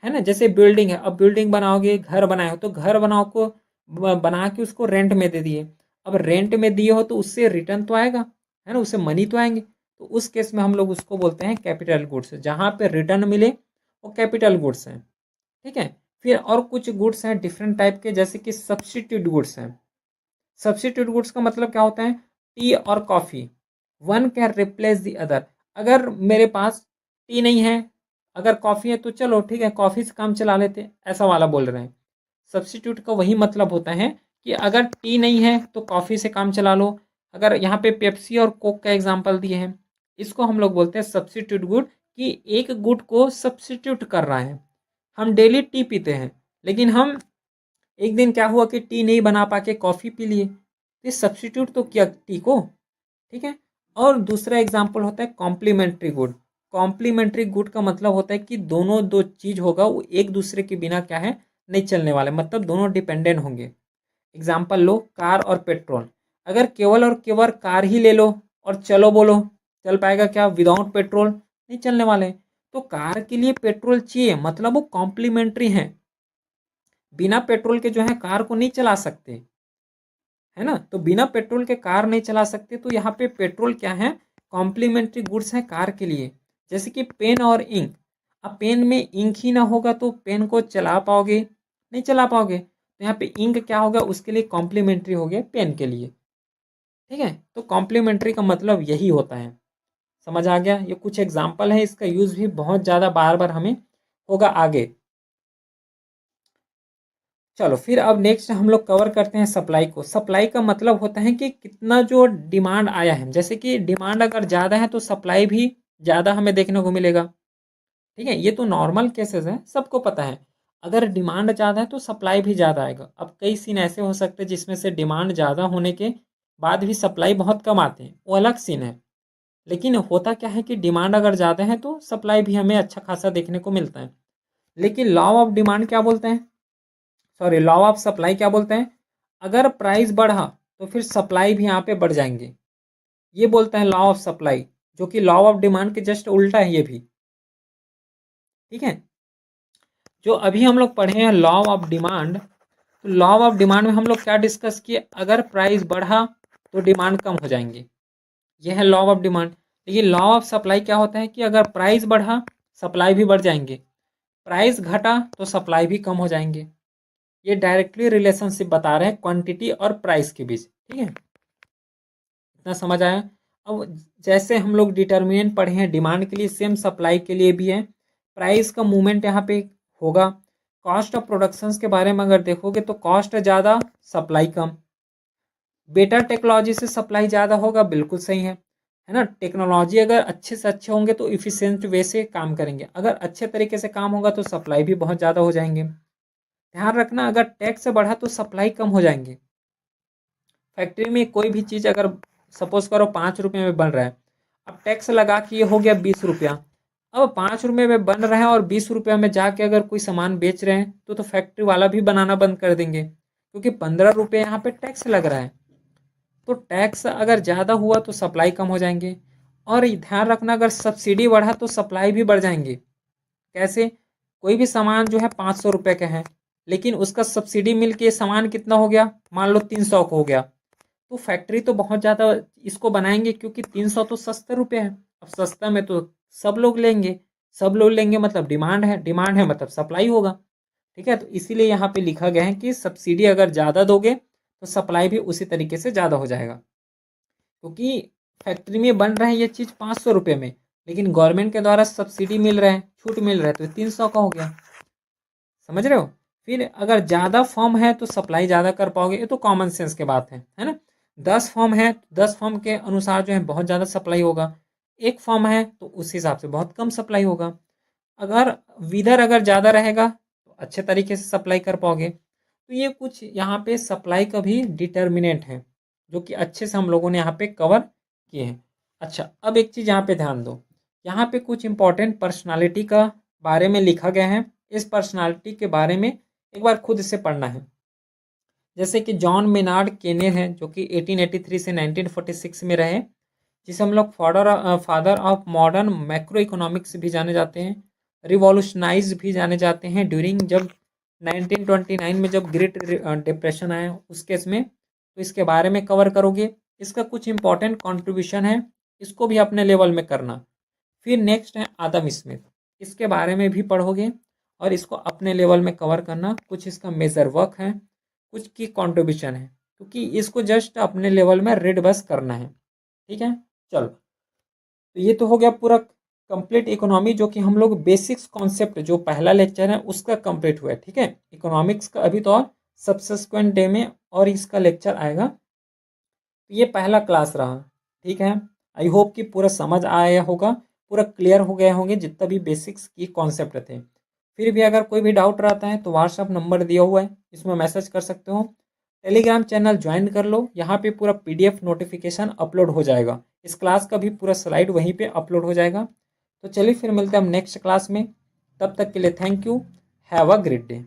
है ना। जैसे बिल्डिंग है, अब बिल्डिंग बनाओगे, घर बनाए हो तो घर बनाओ को बना के उसको रेंट में दे दिए, अब रेंट में दिए हो तो उससे रिटर्न तो आएगा, है ना, उससे मनी तो आएंगे। तो उस केस में हम लोग उसको बोलते हैं कैपिटल गुड्स, जहाँ पे रिटर्न मिले वो कैपिटल गुड्स हैं, ठीक है। फिर और कुछ गुड्स हैं डिफरेंट टाइप के, जैसे कि सब्स्टिट्यूट गुड्स हैं। सब्स्टिट्यूट गुड्स का मतलब क्या होता है? टी और coffee, one can replace the other. अगर मेरे पास टी नहीं है, अगर कॉफ़ी है तो चलो ठीक है, कॉफ़ी से काम चला लेते, ऐसा वाला बोल रहे हैं। सब्स्टिट्यूट का वही मतलब होता है कि अगर टी नहीं है तो कॉफ़ी से काम चला लो। अगर यहाँ पे पेप्सी और कोक का एग्जांपल दिए हैं, इसको हम लोग बोलते हैं सब्स्टिट्यूट गुड, कि एक गुड को सब्स्टिट्यूट कर रहा है। हम डेली टी पीते हैं, लेकिन हम एक दिन क्या हुआ कि टी नहीं बना पाके कॉफ़ी पी लिए, तो सब्स्टिट्यूट तो किया टी को, ठीक है। और दूसरा एग्जाम्पल होता है कॉम्प्लीमेंट्री गुड। कॉम्प्लीमेंट्री गुड का मतलब होता है कि दोनों दो चीज़ होगा वो एक दूसरे के बिना क्या है, नहीं चलने वाले, मतलब दोनों डिपेंडेंट होंगे। एग्जाम्पल लो कार और पेट्रोल। अगर केवल और केवल कार ही ले लो और चलो बोलो, चल पाएगा क्या? विदाउट पेट्रोल नहीं चलने वाले। तो कार के लिए पेट्रोल चाहिए, मतलब वो कॉम्प्लीमेंट्री हैं। बिना पेट्रोल के जो है कार को नहीं चला सकते, है ना। तो बिना पेट्रोल के कार नहीं चला सकते, तो यहाँ पे पेट्रोल क्या है? कॉम्प्लीमेंट्री गुड्स है कार के लिए। जैसे कि पेन और इंक। अब पेन में इंक ही ना होगा तो पेन को चला पाओगे? नहीं चला पाओगे। तो यहाँ पे इंक क्या होगा? उसके लिए कॉम्प्लीमेंट्री हो गया पेन के लिए, ठीक है। तो कॉम्प्लीमेंट्री का मतलब यही होता है। समझ आ गया? ये कुछ एग्जाम्पल है, इसका यूज़ भी बहुत ज़्यादा बार बार हमें होगा आगे। चलो फिर अब नेक्स्ट हम लोग कवर करते हैं सप्लाई को। सप्लाई का मतलब होता है कि कितना जो डिमांड आया है, जैसे कि डिमांड अगर ज़्यादा है तो सप्लाई भी ज़्यादा हमें देखने को मिलेगा, ठीक है। ये तो नॉर्मल केसेस हैं, सबको पता है। अगर डिमांड ज़्यादा है तो सप्लाई भी ज़्यादा आएगा। अब कई सीन ऐसे हो सकते हैं जिसमें से डिमांड ज़्यादा होने के बाद भी सप्लाई बहुत कम आते हैं, वो अलग सीन है। लेकिन होता क्या है कि डिमांड अगर ज़्यादा है तो सप्लाई भी हमें अच्छा खासा देखने को मिलता है। लेकिन लॉ ऑफ डिमांड क्या बोलते हैं, सॉरी लॉ ऑफ सप्लाई क्या बोलते हैं? अगर प्राइस बढ़ा तो फिर सप्लाई भी यहाँ पे बढ़ जाएंगे, ये बोलता है लॉ ऑफ सप्लाई, जो कि लॉ ऑफ डिमांड के जस्ट उल्टा है ये भी, ठीक है। जो अभी हम लोग पढ़े हैं लॉ ऑफ डिमांड, तो लॉ ऑफ डिमांड में हम लोग क्या डिस्कस किए? अगर प्राइस बढ़ा तो डिमांड कम हो जाएंगे, यह है लॉ ऑफ डिमांड। लेकिन लॉ ऑफ सप्लाई क्या होता है कि अगर प्राइस बढ़ा सप्लाई भी बढ़ जाएंगे, प्राइस घटा तो सप्लाई भी कम हो जाएंगे। ये डायरेक्टली रिलेशनशिप बता रहे हैं क्वांटिटी और प्राइस के बीच, ठीक है। इतना समझ आया? अब जैसे हम लोग डिटर्मिनेंट पढ़े हैं डिमांड के लिए, सेम सप्लाई के लिए भी है। प्राइस का मूवमेंट यहाँ पे होगा। कॉस्ट ऑफ प्रोडक्शंस के बारे में अगर देखोगे तो कॉस्ट ज़्यादा सप्लाई कम। बेटर टेक्नोलॉजी से सप्लाई ज़्यादा होगा, बिल्कुल सही है ना। टेक्नोलॉजी अगर अच्छे से अच्छे होंगे तो इफ़िशिएंट वे से काम करेंगे, अगर अच्छे तरीके से काम होगा तो सप्लाई भी बहुत ज़्यादा हो जाएंगे। ध्यान रखना, अगर टैक्स बढ़ा तो सप्लाई कम हो जाएंगे। फैक्ट्री में कोई भी चीज़ अगर सपोज करो 5 रुपये में बन रहा है, अब टैक्स लगा कि ये हो गया 20 रुपया। अब 5 रुपये में बन रहा है और 20 रुपया में जाके अगर कोई सामान बेच रहे हैं तो फैक्ट्री वाला भी बनाना बंद कर देंगे, क्योंकि 15 रुपये यहाँ पे टैक्स लग रहा है। तो टैक्स अगर ज़्यादा हुआ तो सप्लाई कम हो जाएंगे। और ध्यान रखना, अगर सब्सिडी बढ़ा तो सप्लाई भी बढ़ जाएंगे। कैसे? कोई भी सामान जो है 500 रुपये का है, लेकिन उसका सब्सिडी मिल के सामान कितना हो गया, मान लो 300 का हो गया, तो फैक्ट्री तो बहुत ज़्यादा इसको बनाएंगे, क्योंकि 300 तो सस्ते रुपये है। अब सस्ता में तो सब लोग लेंगे, सब लोग लेंगे मतलब डिमांड है, डिमांड है मतलब सप्लाई होगा, ठीक है। तो इसीलिए यहाँ पे लिखा गया है कि सब्सिडी अगर ज़्यादा दोगे तो सप्लाई भी उसी तरीके से ज़्यादा हो जाएगा, क्योंकि फैक्ट्री में बन रहा है ये चीज़ 500 रुपये में, लेकिन गवर्नमेंट के द्वारा सब्सिडी मिल रहा है, छूट मिल रहा है, तो 300 का हो गया। समझ रहे हो? फिर अगर ज़्यादा फर्म है तो सप्लाई ज़्यादा कर पाओगे, ये तो कॉमन सेंस की बात है ना। 10 फॉर्म है, 10 फॉर्म के अनुसार जो है बहुत ज़्यादा सप्लाई होगा। एक फॉर्म है तो उस हिसाब से बहुत कम सप्लाई होगा। अगर विदर अगर ज़्यादा रहेगा तो अच्छे तरीके से सप्लाई कर पाओगे। तो ये कुछ यहाँ पे सप्लाई का भी डिटर्मिनेंट है जो कि अच्छे से हम लोगों ने यहाँ पे कवर किए हैं। अच्छा, अब एक चीज़ यहाँ पे ध्यान दो, यहाँ पे कुछ इंपॉर्टेंट पर्सनालिटी का बारे में लिखा गया है। इस पर्सनालिटी के बारे में एक बार खुद से पढ़ना है। जैसे कि जॉन मेनार्ड केने हैं जो कि 1883 से 1946 में रहे, जिसे हम लोग father of modern macro economics भी जाने जाते हैं, रिवॉल्यूशनाइज भी जाने जाते हैं ड्यूरिंग जब 1929 में जब ग्रेट डिप्रेशन आया उस केस में। तो इसके बारे में कवर करोगे। इसका कुछ इंपॉर्टेंट कंट्रीब्यूशन है, इसको भी अपने लेवल में करना। फिर नेक्स्ट है आदम स्मिथ, इसके बारे में भी पढ़ोगे और इसको अपने लेवल में कवर करना। कुछ इसका मेजर वर्क है, कुछ की कंट्रीब्यूशन है, क्योंकि इसको जस्ट अपने लेवल में रीड बस करना है। ठीक है, चलो। तो ये तो हो गया पूरा कंप्लीट इकोनॉमी, जो कि हम लोग बेसिक्स कॉन्सेप्ट जो पहला लेक्चर है उसका कंप्लीट हुआ है। ठीक है, इकोनॉमिक्स का अभी तो और सब्सिक्वेंट डे में और इसका लेक्चर आएगा। तो ये पहला क्लास रहा। ठीक है, आई होप कि पूरा समझ आया होगा, पूरा क्लियर हो गए होंगे जितना भी बेसिक्स की कॉन्सेप्ट थे। फिर भी अगर कोई भी डाउट रहता है तो व्हाट्सअप नंबर दिया हुआ है, इसमें मैसेज कर सकते हो। टेलीग्राम चैनल ज्वाइन कर लो, यहाँ पे पूरा पीडीएफ नोटिफिकेशन अपलोड हो जाएगा। इस क्लास का भी पूरा स्लाइड वहीं पे अपलोड हो जाएगा। तो चलिए फिर मिलते हैं हम नेक्स्ट क्लास में। तब तक के लिए thank you, have a great day.